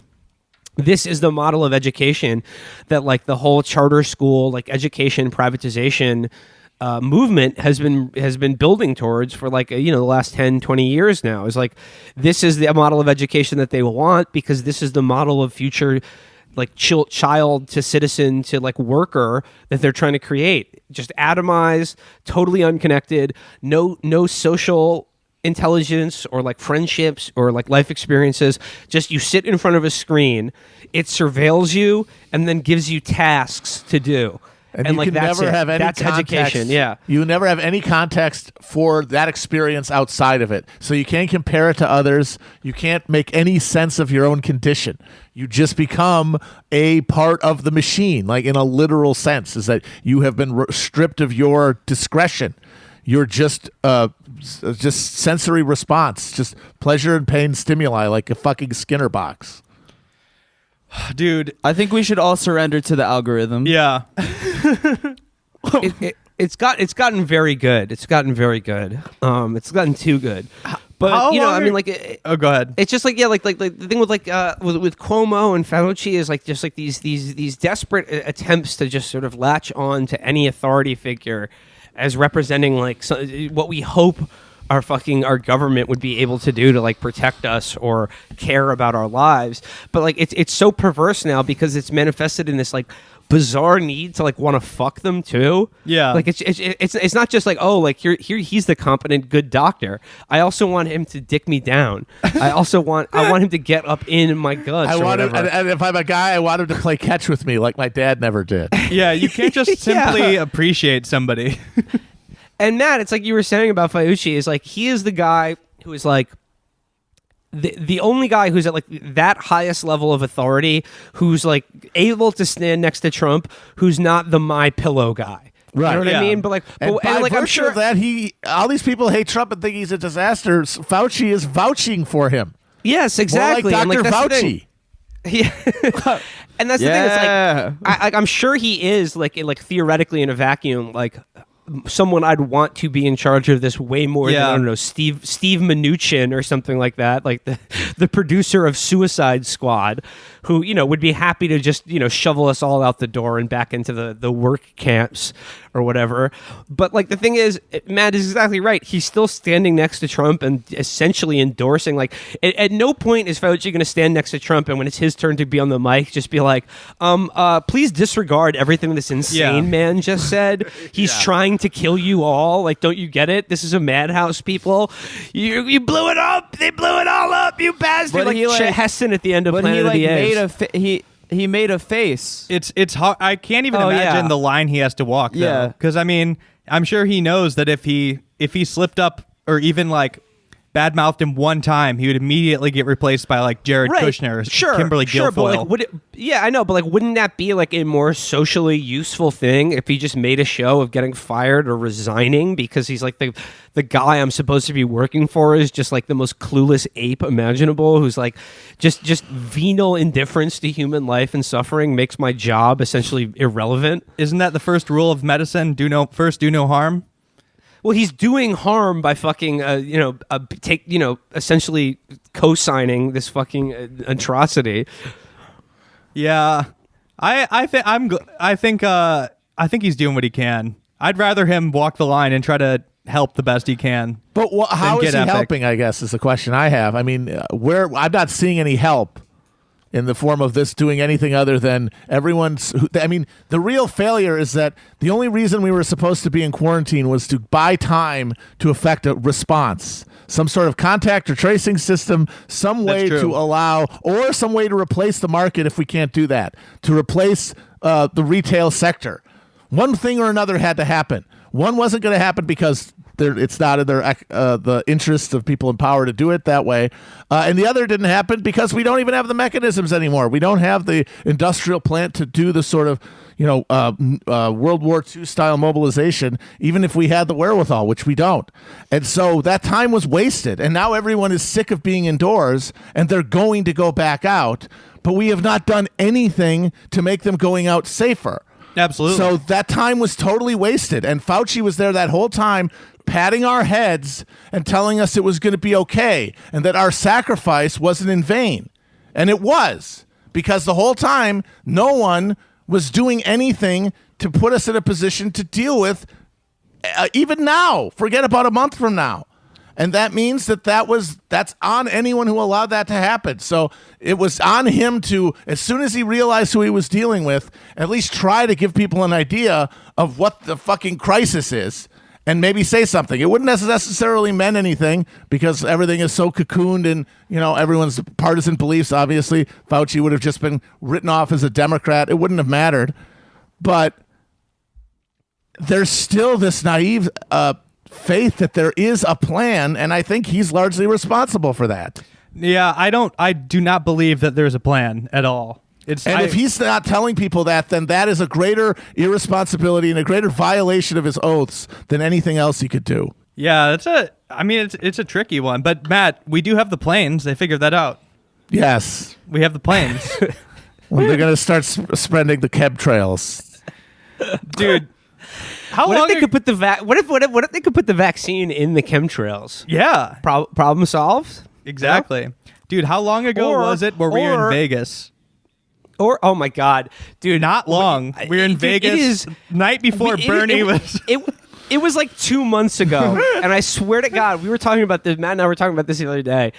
this is the model of education that like the whole charter school, like education privatization movement has been building towards for like, the last 10, 20 years now. Is like, this is the model of education that they want, because this is the model of future like child to citizen to like worker that they're trying to create. Just atomized, totally unconnected, no social intelligence or like friendships or like life experiences. Just you sit in front of a screen, it surveils you and then gives you tasks to do. And you like, can that's never have any that's context. education. Yeah, you never have any context for that experience outside of it, so you can't compare it to others. You can't make any sense of your own condition. You just become a part of the machine, like in a literal sense, is that you have been stripped of your discretion. You're just sensory response, just pleasure and pain stimuli, like a fucking Skinner box. Dude, I think we should all surrender to the algorithm. Yeah. It's gotten very good. It's gotten very good. It's gotten too good. But How you know, long I mean, are- like, Oh, go ahead. it's just like like the thing with with Cuomo and Fauci is like just like these desperate attempts to just sort of latch on to any authority figure as representing like what we hope our government would be able to do to like protect us or care about our lives. But like it's so perverse now because it's manifested in this like bizarre need to like want to fuck them too. Yeah. Like it's not just like, oh, like here he's the competent good doctor. I also want him to dick me down. I want him to get up in my guts. I or want him, whatever. and if I'm a guy, I want him to play catch with me like my dad never did. Yeah, you can't just simply appreciate somebody. And Matt, it's like you were saying about Fauci is like he is the guy who is like the only guy who's at like that highest level of authority who's like able to stand next to Trump, who's not the my pillow guy. Right. You know what Yeah. I mean? But like, And by like virtue I'm sure of that, all these people hate Trump and think he's a disaster. Fauci is vouching for him. Yes, exactly. More And, like like, Dr. that's the thing. Fauci. Yeah. And that's the thing. It's like I'm sure he is like theoretically in a vacuum, like someone I'd want to be in charge of this way more than, I don't know, Steve Mnuchin or something like that, like the producer of Suicide Squad, who, you know, would be happy to just, you know, shovel us all out the door and back into the work camps or whatever. But like the thing is, Matt is exactly right. He's still standing next to Trump and essentially endorsing, like at no point is Fauci going to stand next to Trump and when it's his turn to be on the mic, just be like, please disregard everything this insane man just said. He's trying to kill you all. Like, don't you get it? This is a madhouse, people. You blew it up. They blew it all up, you bastard. But Like he, like- Chet Heston at the end of But Planet he of like the Apes. made he made a face. It's hard. I can't even Oh, imagine yeah. the line he has to walk. Yeah. Because I mean, I'm sure he knows that if he slipped up or even like badmouthed him one time, he would immediately get replaced by like Jared Kushner, or Kimberly Guilfoyle. But like, I know, but like, wouldn't that be like a more socially useful thing if he just made a show of getting fired or resigning because he's like the guy I'm supposed to be working for is just like the most clueless ape imaginable, who's like just venal indifference to human life and suffering makes my job essentially irrelevant. Isn't that the first rule of medicine? Do no harm. Well, he's doing harm by fucking, essentially co-signing this fucking atrocity. Yeah, I think he's doing what he can. I'd rather him walk the line and try to help the best he can. But how is he epic. helping, I guess, is the question I have. I mean, I'm not seeing any help in the form of this doing anything other than the real failure is that the only reason we were supposed to be in quarantine was to buy time to effect a response. Some sort of contact or tracing system, some way to allow, or some way to replace the market if we can't do that, to replace the retail sector. One thing or another had to happen. One wasn't going to happen because it's not in the interest of people in power to do it that way. And the other didn't happen because we don't even have the mechanisms anymore. We don't have the industrial plant to do the sort of, World War II style mobilization, even if we had the wherewithal, which we don't. And so that time was wasted. And now everyone is sick of being indoors and they're going to go back out. But we have not done anything to make them going out safer. Absolutely. So that time was totally wasted. And Fauci was there that whole time patting our heads and telling us it was going to be okay and that our sacrifice wasn't in vain. And it was, because the whole time no one was doing anything to put us in a position to deal with even now. Forget about a month from now. And that means that's on anyone who allowed that to happen. So it was on him to, as soon as he realized who he was dealing with, at least try to give people an idea of what the fucking crisis is and maybe say something. It wouldn't necessarily mean anything because everything is so cocooned in, everyone's partisan beliefs. Obviously, Fauci would have just been written off as a Democrat. It wouldn't have mattered. But there's still this naive faith that there is a plan, and I think he's largely responsible for that. Yeah, I do not believe that there's a plan at all. If he's not telling people that, then that is a greater irresponsibility and a greater violation of his oaths than anything else he could do. Yeah, it's a tricky one. But Matt, we do have the planes. They figured that out. Yes. We have the planes. When they're going to start spreading the chemtrails. Dude, What if they could put what if they could put the vaccine in the chemtrails? Yeah. Problem solved. Exactly. Yeah. Dude, how long ago was it where we were in Vegas? Or oh my god, dude, not long. We were in Vegas. It is night before Bernie was. It was like 2 months ago, and I swear to God, we were talking about this. Matt and I were talking about this the other day.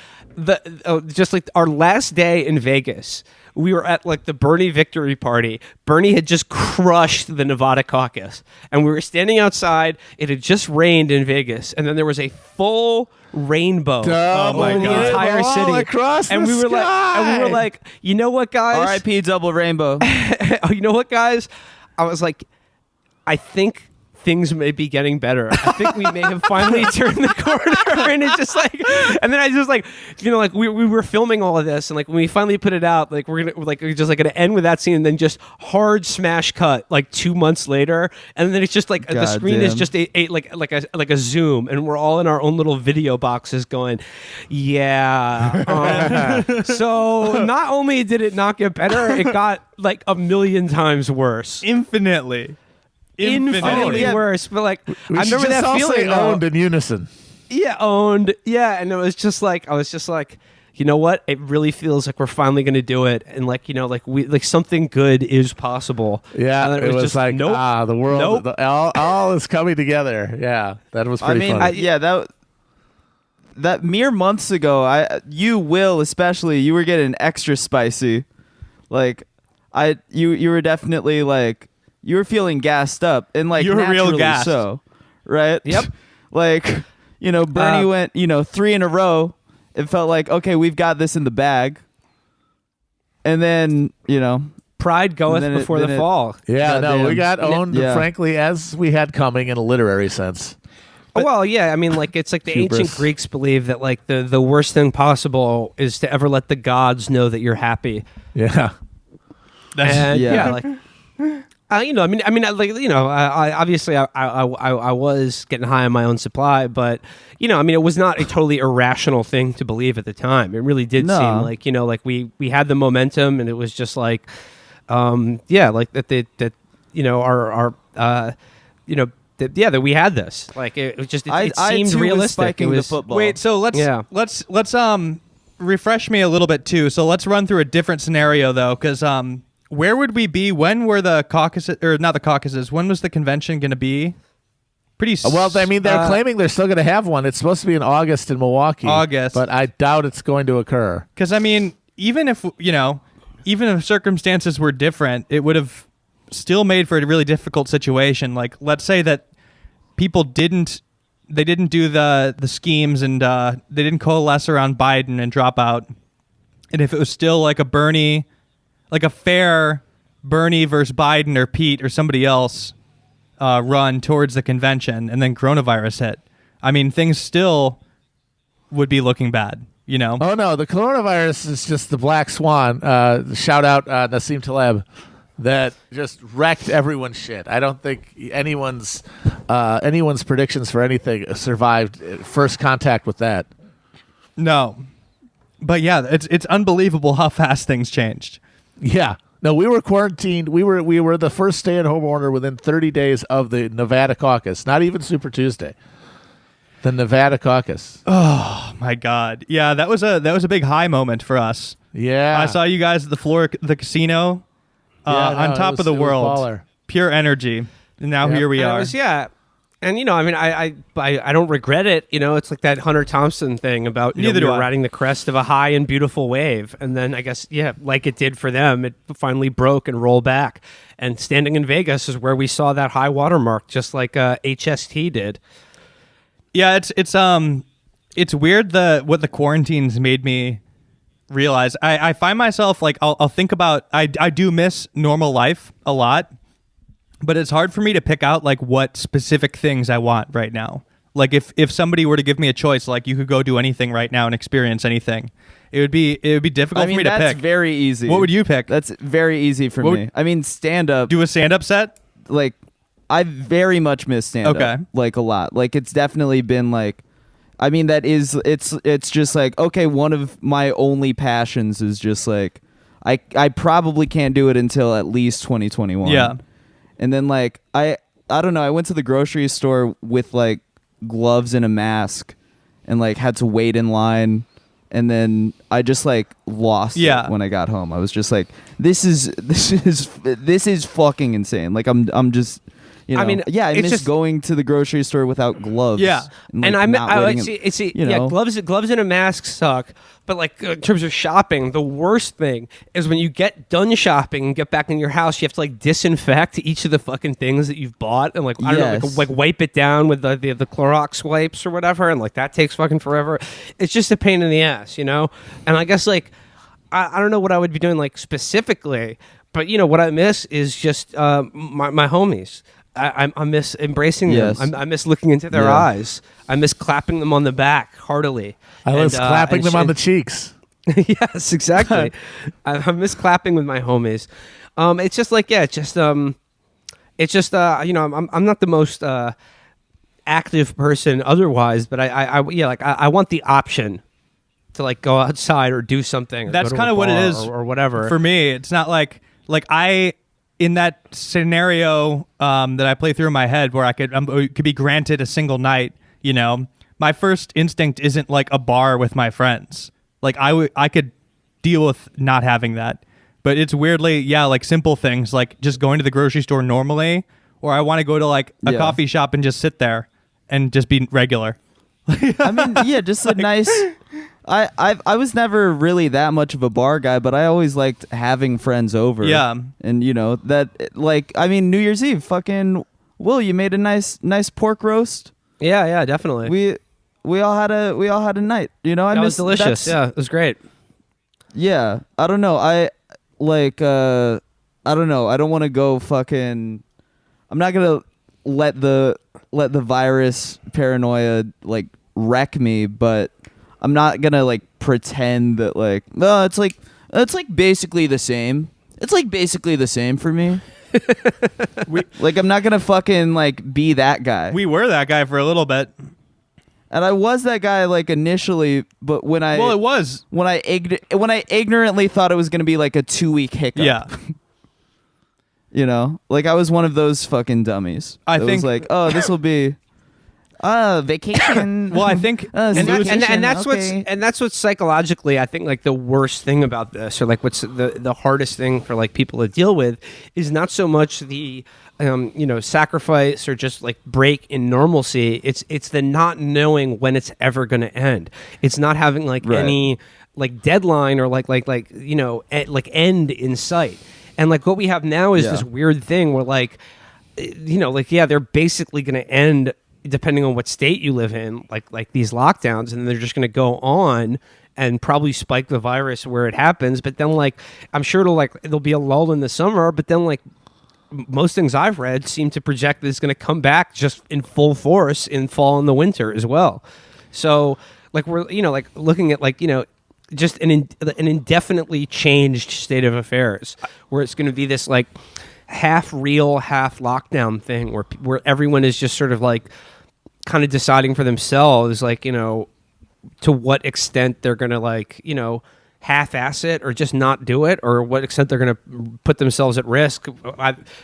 Just like our last day in Vegas, we were at like the Bernie victory party. Bernie had just crushed the Nevada caucus, and we were standing outside. It had just rained in Vegas, and then there was a full rainbow over the entire city across and the we were sky. like, and we were like, you know what, guys? R.I.P. double rainbow. You know what, guys? I was like, I think things may be getting better. I think we may have finally turned the corner. And it's just like, and then I just like, you know, like we were filming all of this, and like when we finally put it out, like we're just like gonna end with that scene, and then just hard smash cut like 2 months later, and then it's just like the screen is just like a zoom, and we're all in our own little video boxes going, yeah. So not only did it not get better, it got like a million times worse. Infinitely worse. But like, We I should remember just that all feeling. say owned in unison. Yeah, owned. Yeah, and it was just like, I was just like, you know what? It really feels like we're finally going to do it, and like, you know, like we like something good is possible. Yeah, and it was just like the world, all is coming together. Yeah, that was pretty funny. That mere months ago, you Will especially, you were getting extra spicy. Like, you were definitely like, you were feeling gassed up, and like, you were naturally real gassed. so, right? Yep. Like, you know, Bernie went, 3 in a row. It felt like, okay, we've got this in the bag. And then, pride goeth before the fall. Yeah, we got owned, frankly, as we had coming in a literary sense. Well, yeah, I mean, like, it's like the Hubris. ancient Greeks believe that like the worst thing possible is to ever let the gods know that you're happy. Yeah. And yeah. like, I obviously I was getting high on my own supply, but it was not a totally irrational thing to believe at the time. It really did seem like, like we had the momentum, and it was just like, like that that we had this. Like it was just it seemed realistic. It was football. Wait, so let's refresh me a little bit too. So let's run through a different scenario though, because where would we be? When were the caucuses, or not the caucuses? When was the convention going to be? Well, I mean, they're claiming they're still going to have one. It's supposed to be in August in Milwaukee. But I doubt it's going to occur. Because I mean, even if circumstances were different, it would have still made for a really difficult situation. Like, let's say that people didn't do the schemes, and they didn't coalesce around Biden and drop out. And if it was still like a fair Bernie versus Biden or Pete or somebody else run towards the convention, and then coronavirus hit, I mean, things still would be looking bad, Oh no, the coronavirus is just the black swan. Shout out Nassim Taleb, that just wrecked everyone's shit. I don't think anyone's predictions for anything survived first contact with that. No, but yeah, it's unbelievable how fast things changed. Yeah. No, we were quarantined. We were the first stay-at-home order within 30 days of the Nevada caucus. Not even Super Tuesday. The Nevada caucus. Oh my God! Yeah, that was a big high moment for us. Yeah, I saw you guys at the casino, on top of the world. Pure energy. And now here we are. And I don't regret it. It's like that Hunter Thompson thing about we were riding the crest of a high and beautiful wave, and then I guess like it did for them, it finally broke and rolled back. And standing in Vegas is where we saw that high watermark, just like HST did. Yeah, it's weird what the quarantines made me realize. I find myself like I'll think about I do miss normal life a lot. But it's hard for me to pick out like what specific things I want right now. Like if somebody were to give me a choice, like you could go do anything right now and experience anything, it would be difficult for me to pick. That's very easy. What would you pick? That's very easy for me. I mean, stand up. Do a stand up set? Like, I very much miss stand up. Okay. Like a lot. Like it's definitely been like, I mean, it's just like, okay, one of my only passions is just like, I probably can't do it until at least 2021. Yeah. And then like I don't know. I went to the grocery store with like gloves and a mask, and like had to wait in line, and then I just like lost it when I got home. I was just like, this is fucking insane. Like I'm just. You know, I miss going to the grocery store without gloves. Yeah, and gloves and a mask suck. But like in terms of shopping, the worst thing is when you get done shopping and get back in your house, you have to like disinfect each of the fucking things that you've bought and like I don't know, like wipe it down with the Clorox wipes or whatever, and like that takes fucking forever. It's just a pain in the ass, you know. And I guess like I don't know what I would be doing like specifically, but you know what I miss is just my homies. I miss embracing them. I miss looking into their eyes. I miss clapping them on the back heartily. I miss clapping them on the cheeks. Yes, exactly. I miss clapping with my homies. It's just like you know, I'm not the most active person otherwise, but I want the option to like go outside or do something. That's kind of what it is or whatever. For me, it's not like I. In that scenario that I play through in my head where I could be granted a single night, you know, my first instinct isn't like a bar with my friends. Like I could deal with not having that. But it's weirdly, like simple things like just going to the grocery store normally, or I want to go to like a coffee shop and just sit there and just be regular. I mean, just a nice... I was never really that much of a bar guy, but I always liked having friends over. Yeah. And you know, that like I mean New Year's Eve, fucking Will, you made a nice pork roast. Yeah, definitely. We all had a night. You know, That was delicious. Yeah, it was great. Yeah. I don't know. I don't know. I don't want to go fucking I'm not going to let the virus paranoia like wreck me, but I'm not gonna like pretend that like it's like basically the same. It's like basically the same for me. Like I'm not gonna fucking like be that guy. We were that guy for a little bit, and I was that guy like initially, but when I ignorantly thought it was gonna be like a 2-week hiccup. Yeah. You know, like I was one of those fucking dummies. I think was like, oh, this will be. Vacation. Well, I think, and that's what's psychologically, I think, like the worst thing about this, or like what's the hardest thing for like people to deal with, is not so much the sacrifice or just like break in normalcy. It's the not knowing when it's ever going to end. It's not having like any like deadline or like end in sight. And like what we have now is this weird thing where like, they're basically going to end depending on what state you live in, like these lockdowns, and they're just going to go on and probably spike the virus where it happens. But then, like, I'm sure there'll be a lull in the summer. But then, like, most things I've read seem to project that it's going to come back just in full force in fall and the winter as well. So, like, we're looking at just an indefinitely changed state of affairs, where it's going to be this like half real, half lockdown thing, where everyone is just sort of like kind of deciding for themselves, like, to what extent they're going to half-ass it or just not do it, or what extent they're going to put themselves at risk,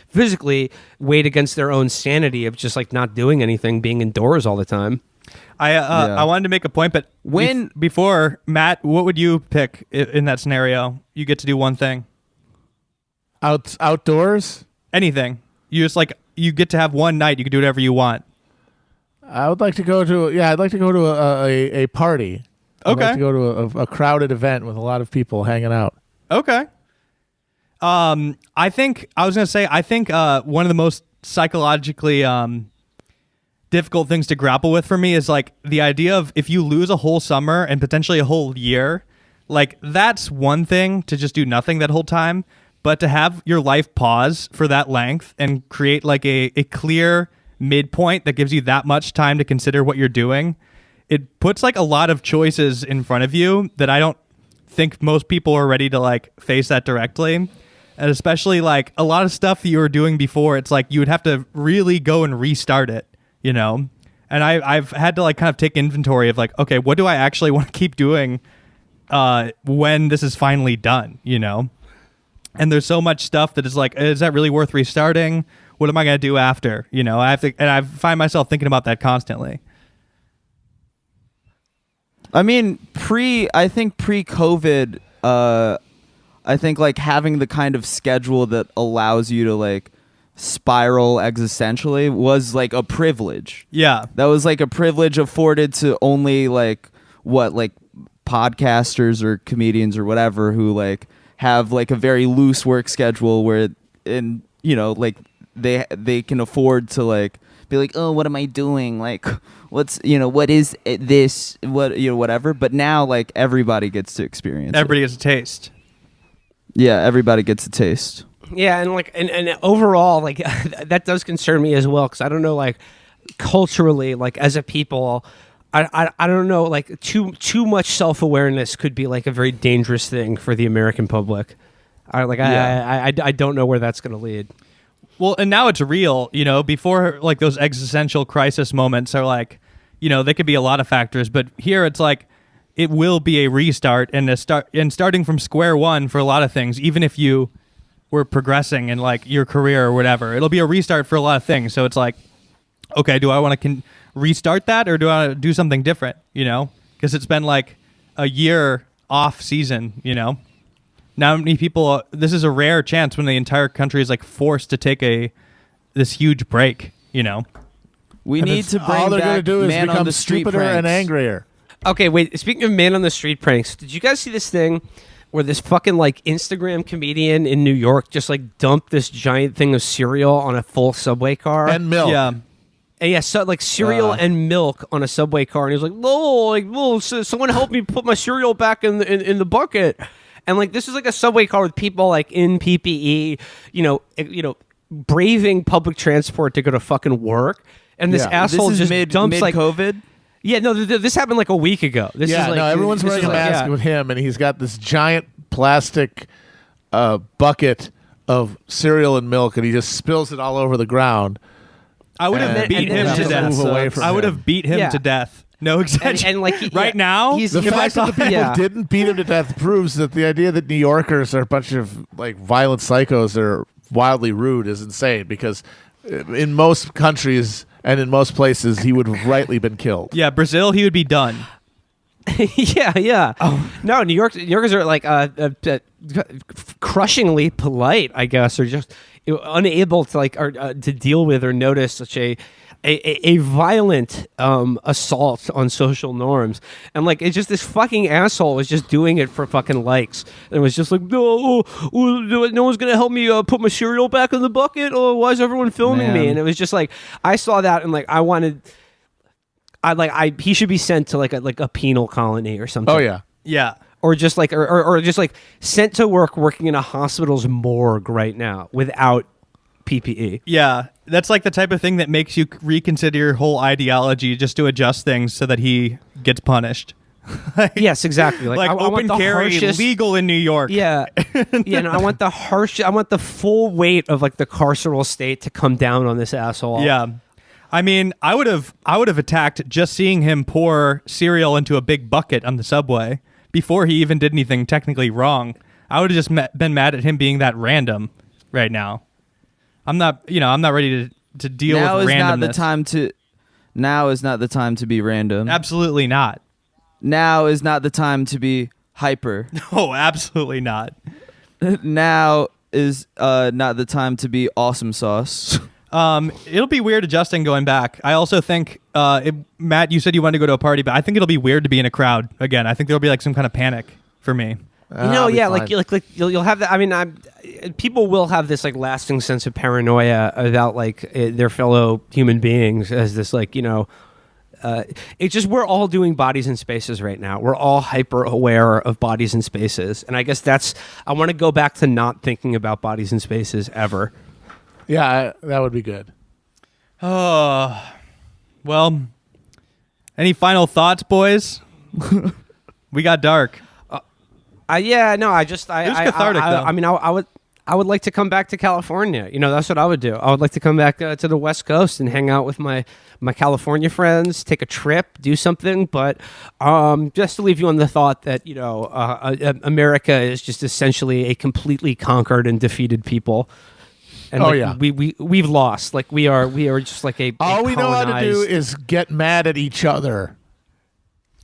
physically weighed against their own sanity of just like not doing anything, being indoors all the time. I wanted to make a point, but before Matt, what would you pick in that scenario? You get to do one thing. Outdoors? Anything. You get to have one night. You can do whatever you want. I would like to go to a party. Okay. I'd like to go to a crowded event with a lot of people hanging out. Okay. I think one of the most psychologically difficult things to grapple with for me is like the idea of if you lose a whole summer and potentially a whole year, like that's one thing to just do nothing that whole time, but to have your life pause for that length and create like a clear midpoint that gives you that much time to consider what you're doing, it puts like a lot of choices in front of you that I don't think most people are ready to like face that directly. And especially like a lot of stuff that you were doing before, it's like you would have to really go and restart it, And I've had to like kind of take inventory of like, okay, what do I actually want to keep doing when this is finally done, And there's so much stuff that is like, is that really worth restarting? what am I going to do after? You know, I find myself thinking about that constantly. I mean, pre-COVID, I think like having the kind of schedule that allows you to like spiral existentially was like a privilege. Yeah. That was like a privilege afforded to only like podcasters or comedians or whatever who like have like a very loose work schedule where like they can afford to like be like, oh, what am I doing? Like, what is this? Whatever. But now like everybody gets to experience Everybody gets a taste. Yeah, everybody gets a taste. Yeah, and like and overall, like that does concern me as well, because I don't know, like culturally, like as a people, I don't know, like too much self-awareness could be like a very dangerous thing for the American public. I don't know where that's going to lead. Well, and now it's real, you know, before like those existential crisis moments are like, you know, they could be a lot of factors, but here it's like it will be a restart and starting from square one for a lot of things, even if you were progressing in like your career or whatever. It'll be a restart for a lot of things. So it's like, okay, do I want to restart that, or do I want to do something different, you know? Because it's been like a year off season, you know? Now many people, this is a rare chance when the entire country is like forced to take this huge break, you know? We need to bring all they're back going to do is Man on become the Street stupider pranks. and angrier. Okay, wait. Speaking of Man on the Street pranks, did you guys see this thing where this fucking like Instagram comedian in New York just like dumped this giant thing of cereal on a full subway car And milk. Yeah. And yeah, so like cereal and milk on a subway car, and he was like, someone help me put my cereal back in the bucket. And like this is like a subway car with people like in PPE, you know, braving public transport to go to fucking work. And this asshole this is just dumps like COVID. Yeah, no, this happened like a week ago. This is like, everyone's this wearing is a like- mask with him, and he's got this giant plastic bucket of cereal and milk, and he just spills it all over the ground. I would have And beat then him to just death. move away from I would him. have beat him Yeah. to death. No exaggeration. And like right now, he's The if I fact saw that the people didn't beat him to death proves that the idea that New Yorkers are a bunch of like violent psychos that are wildly rude is insane, because in most countries and in most places he would have rightly been killed. yeah, Brazil, he would be done. yeah. Oh. No, New Yorkers are like crushingly polite, I guess, or just unable to like to deal with or notice such a violent assault on social norms. And like it's just this fucking asshole was just doing it for fucking likes, and it was just like, no one's gonna help me put my cereal back in the bucket. Oh, why is everyone filming me? And it was just like I saw that and like he should be sent to like a penal colony or something. Oh yeah. Yeah. Or just like or just like sent to working in a hospital's morgue right now without PPE. Yeah. That's like the type of thing that makes you reconsider your whole ideology just to adjust things so that he gets punished. Yes, exactly. Like I open want the carry harshest, legal in New York. Yeah. Yeah, no, I want the full weight of like the carceral state to come down on this asshole. Yeah. I mean, I would have attacked just seeing him pour cereal into a big bucket on the subway before he even did anything technically wrong. I would have just been mad at him being that random right now. I'm not ready to deal with randomness. Now is not the time to be random. Absolutely not. Now is not the time to be hyper. No, absolutely not. Now is not the time to be awesome sauce. It'll be weird adjusting going back. I also think, Matt, you said you wanted to go to a party, but I think it'll be weird to be in a crowd again. I think there'll be like some kind of panic for me. Yeah, like you'll have that. I mean, people will have this like lasting sense of paranoia about like their fellow human beings as this like, you know, it's just we're all doing bodies and spaces right now. We're all hyper aware of bodies and spaces, and I guess I want to go back to not thinking about bodies and spaces ever. Yeah, that would be good. Oh, well, any final thoughts, boys? We got dark. Yeah, no, It was cathartic, though. I mean, I would like to come back to California. You know, that's what I would do. I would like to come back to the West Coast and hang out with my California friends, take a trip, do something. But just to leave you on the thought that, you know, America is just essentially a completely conquered and defeated people. And we've lost. Like we are just like a all we know how to do is get mad at each other.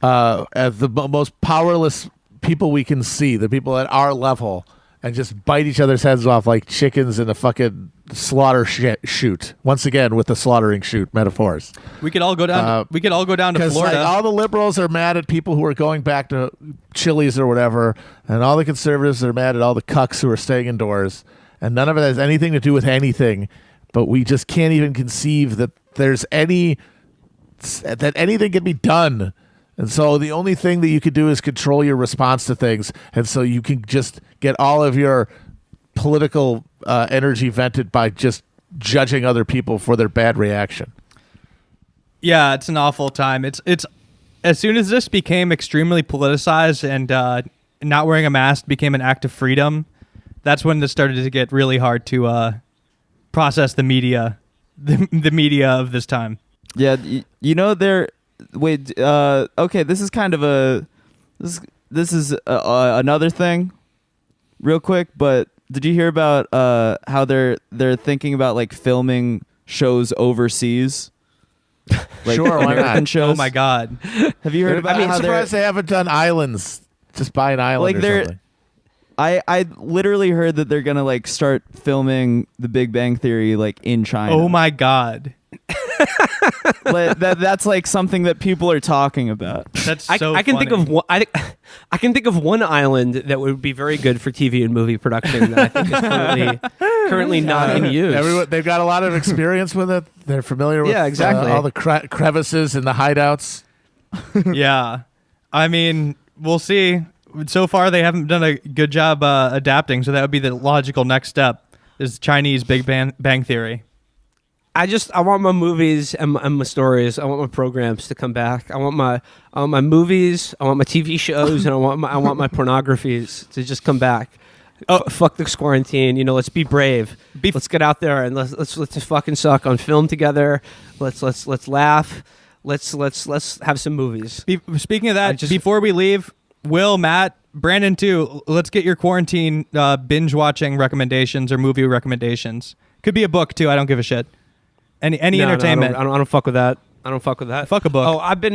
As the most powerless people we can see, the people at our level, and just bite each other's heads off like chickens in a fucking slaughter shoot. Once again, with the slaughtering shoot metaphors. We could all go down. We could all go down to Florida. Like, all the liberals are mad at people who are going back to Chili's or whatever, and all the conservatives are mad at all the cucks who are staying indoors. And none of it has anything to do with anything. But we just can't even conceive that there's anything can be done. And so the only thing that you could do is control your response to things. And so you can just get all of your political energy vented by just judging other people for their bad reaction. Yeah, it's an awful time. It's as soon as this became extremely politicized and not wearing a mask became an act of freedom, that's when it started to get really hard to process the media, the media of this time. Yeah, you know there. Wait, okay, this is kind of this is another thing, real quick. But did you hear about how they're thinking about like filming shows overseas? Like sure, why not? Shows? Oh my God! Have you heard about? I'm surprised they haven't done islands. Just buy an island like or something. I literally heard that they're gonna like start filming The Big Bang Theory like in China. Oh my God! That's like something that people are talking about. That's so I can funny. think of one. I can think of one island that would be very good for TV and movie production that I think is currently not in use. They've got a lot of experience with it. They're familiar with exactly. all the crevices and the hideouts. Yeah, I mean, we'll see. So far, they haven't done a good job adapting, so that would be the logical next step, is Chinese Big Bang Theory. I want my movies and my stories. I want my programs to come back. I want my movies. I want my TV shows, and I want my pornographies to just come back. Fuck this quarantine. You know, let's be brave. Let's get out there and let's just fucking suck on film together. Let's laugh. Let's have some movies. Speaking of that, before we leave, Will, Matt, Brandon too, let's get your quarantine binge watching recommendations or movie recommendations. Could be a book too. I don't give a shit. Any entertainment. I don't fuck with that. I don't fuck with that. Fuck a book. Oh, I've been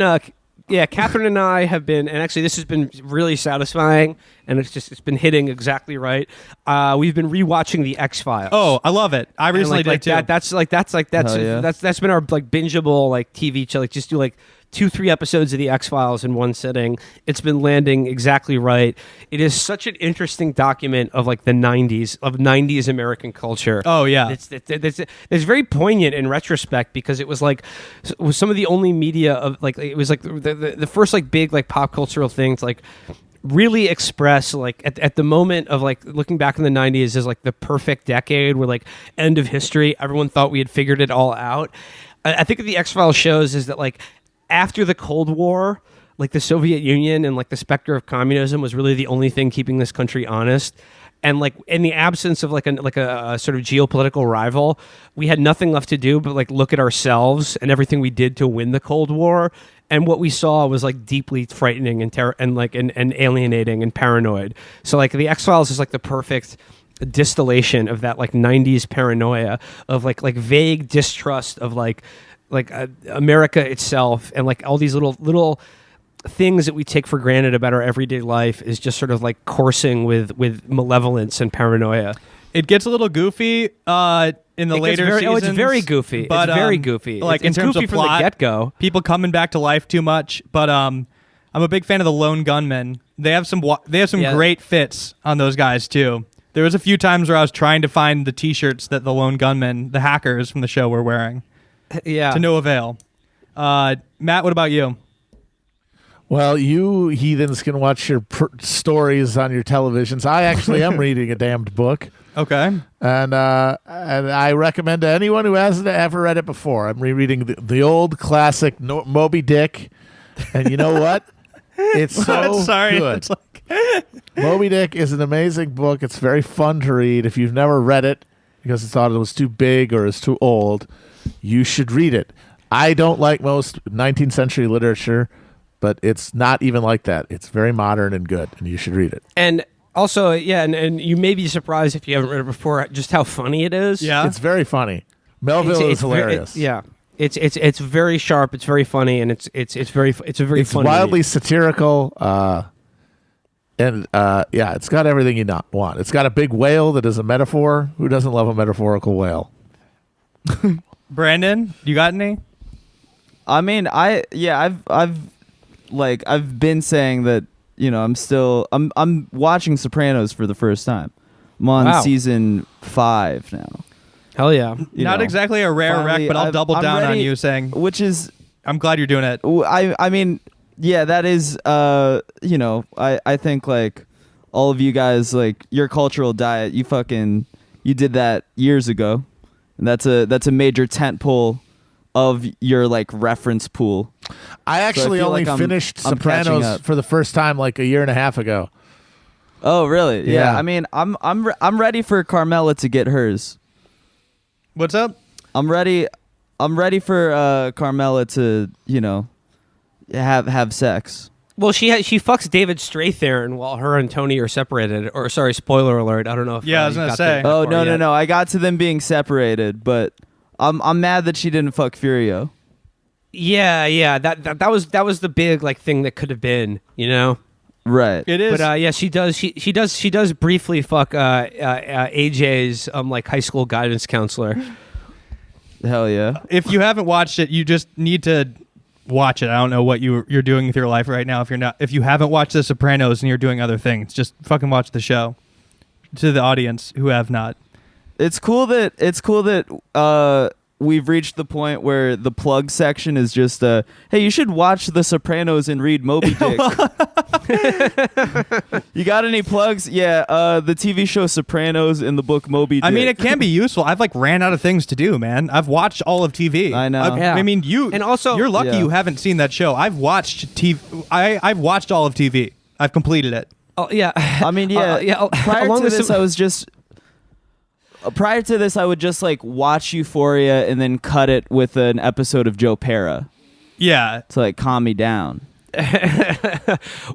Catherine and I have been, and actually this has been really satisfying, and it's been hitting exactly right. We've been rewatching the X-Files. Oh, I love it. I recently did too. That's been our like bingeable like TV show. Like just do like 2-3 episodes of the X-Files in one sitting. It's been landing exactly right. It is such an interesting document of like the 90s American culture. Oh yeah. It's very poignant in retrospect because it was some of the only media of like, it was like the first like big like pop cultural things like really express like at the moment of like looking back in the 90s is like the perfect decade where like end of history. Everyone thought we had figured it all out. I think what the X-Files shows is that like after the Cold War, like the Soviet Union and like the specter of communism was really the only thing keeping this country honest. And like in the absence of like a sort of geopolitical rival, we had nothing left to do but like look at ourselves and everything we did to win the Cold War. And what we saw was like deeply frightening and alienating and paranoid. So like the X-Files is like the perfect distillation of that like 90s paranoia of like vague distrust of like America itself, and like all these little things that we take for granted about our everyday life is just sort of like coursing with malevolence and paranoia. It gets a little goofy in the later seasons. Oh, it's very goofy. But, it's very goofy. Like it's in terms goofy of plot, from the get-go. People coming back to life too much. But I'm a big fan of the Lone Gunmen. They have some great fits on those guys too. There was a few times where I was trying to find the T-shirts that the Lone Gunmen, the hackers from the show, were wearing. Yeah. To no avail. Matt, what about you? Well, you heathens can watch your stories on your televisions. I actually am reading a damned book. Okay. And I recommend to anyone who hasn't ever read it before. I'm rereading the old classic Moby Dick. And you know what? It's so good. It's like Moby Dick is an amazing book. It's very fun to read. If you've never read it because you thought it was too big or it's too old, you should read it. I don't like most 19th century literature, but it's not even like that. It's very modern and good, and you should read it. And Also, yeah, and you may be surprised if you haven't read it before just how funny it is. Yeah. It's very funny. Melville is hilarious. It's very sharp. It's very funny, and it's a very funny wildly read. satirical. And it's got everything you want. It's got a big whale that is a metaphor. Who doesn't love a metaphorical whale? Brandon, you got any? I mean, I've been saying that, you know, I'm watching Sopranos for the first time. I'm on season 5 now. Hell yeah. Not exactly a rare finally, rec, but I'll double down on you saying, which is, I'm glad you're doing it. I mean, yeah, that is, you know, I think like all of you guys, like your cultural diet, you did that years ago. And that's a major tentpole of your like reference pool. I actually only finished Sopranos for the first time like a year and a half ago. Oh, really? Yeah. I mean, I'm ready for Carmela to get hers. What's up? I'm ready for Carmela to, you know, have sex. Well, she fucks David Strathairn while her and Tony are separated. Or sorry, spoiler alert. I don't know if I was gonna say. Oh no! I got to them being separated, but I'm mad that she didn't fuck Furio. Yeah. That was the big like thing that could have been, you know. Right. It is. But yeah, she does briefly fuck AJ's like high school guidance counselor. Hell yeah. If you haven't watched it, you just need to watch it. I don't know what you're doing with your life right now. If you haven't watched The Sopranos and you're doing other things, just fucking watch the show. To the audience who have not. It's cool that we've reached the point where the plug section is just hey, you should watch The Sopranos and read Moby Dick. You got any plugs? Yeah, the TV show Sopranos and the book Moby Dick. I mean, it can be useful. I've like ran out of things to do, man. I've watched all of TV. I know. I mean, and also you're lucky you haven't seen that show. I've watched TV. I've watched all of TV. I've completed it. Oh yeah. I mean, yeah. Prior to this, I would just like watch Euphoria and then cut it with an episode of Joe Pera. Yeah. To like calm me down.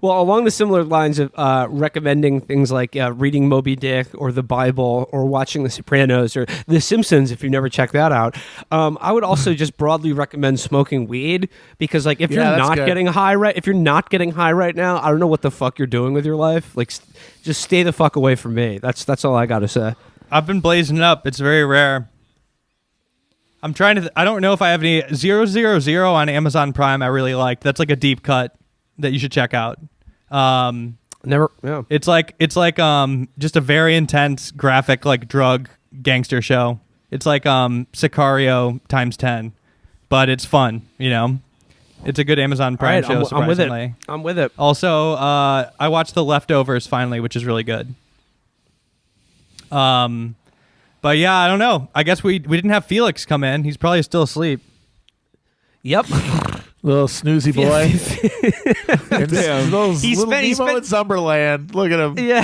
Well, along the similar lines of recommending things like reading Moby Dick or the Bible or watching The Sopranos or The Simpsons, if you've never checked that out, I would also just broadly recommend smoking weed because, like, if you're not getting high right now, I don't know what the fuck you're doing with your life. Like, just stay the fuck away from me. That's all I gotta say. I've been blazing it up. It's very rare. I'm trying to. I don't know if I have any 000 on Amazon Prime. I really like. That's like a deep cut that you should check out. Never. Yeah. It's like just a very intense graphic like drug gangster show. It's like Sicario times 10, but it's fun. You know, it's a good Amazon Prime show. Surprisingly, I'm with it. Also, I watched The Leftovers finally, which is really good. But yeah, I don't know. I guess we didn't have Felix come in. He's probably still asleep. Yep. Little snoozy boy. He's little Nemo in Zumberland. Look at him. Yeah.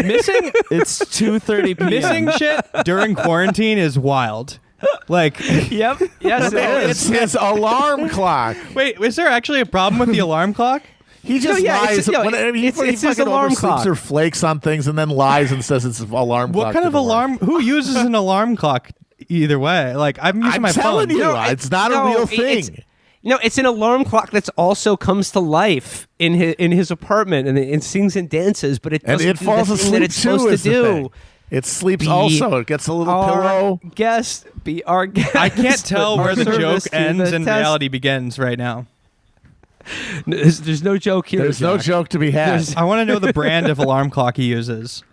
Missing. It's 2:30 p.m. Missing shit during quarantine is wild. Like. Yep. Yes, it is. It's his alarm clock. Wait, is there actually a problem with the alarm clock? He just lies. He his alarm clock. Or flakes on things and then lies and says it's an alarm clock. What kind of alarm? Who uses an alarm clock either way? Like, I'm using my phone. I'm telling you, it's not a real thing. It's an alarm clock that's also comes to life in his apartment and it sings and dances, but it doesn't do the thing that it's supposed to do. It sleeps also. It gets a little pillow. Be our guest. I can't tell where the joke ends and reality begins right now. There's no joke here. There's no joke to be had. I want to know the brand of alarm clock he uses.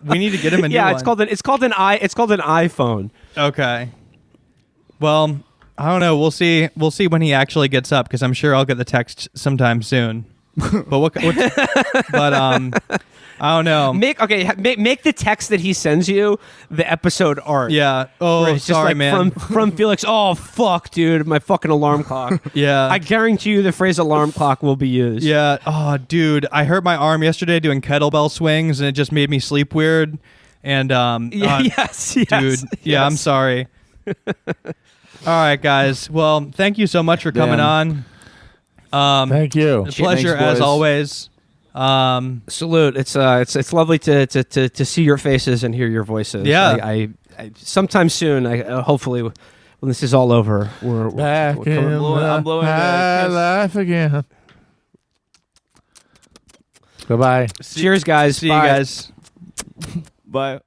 We need to get him a new one. Yeah, it's called an iPhone. Okay. Well, I don't know. We'll see when he actually gets up because I'm sure I'll get the text sometime soon. But I don't know. Make the text that he sends you the episode art. Yeah. Oh, sorry, man. From Felix. Oh, fuck, dude. My fucking alarm clock. Yeah. I guarantee you the phrase alarm clock will be used. Yeah. Oh, dude. I hurt my arm yesterday doing kettlebell swings, and it just made me sleep weird. And yes. Dude. Yes. Yeah, I'm sorry. All right, guys. Well, thank you so much for coming on. Thank you. A pleasure as always. Salute. It's lovely to see your faces and hear your voices. Yeah. I sometime soon. Hopefully, when this is all over, we're Back in I'm blowing my life again. Goodbye. Cheers, guys. See you Bye. guys. Bye.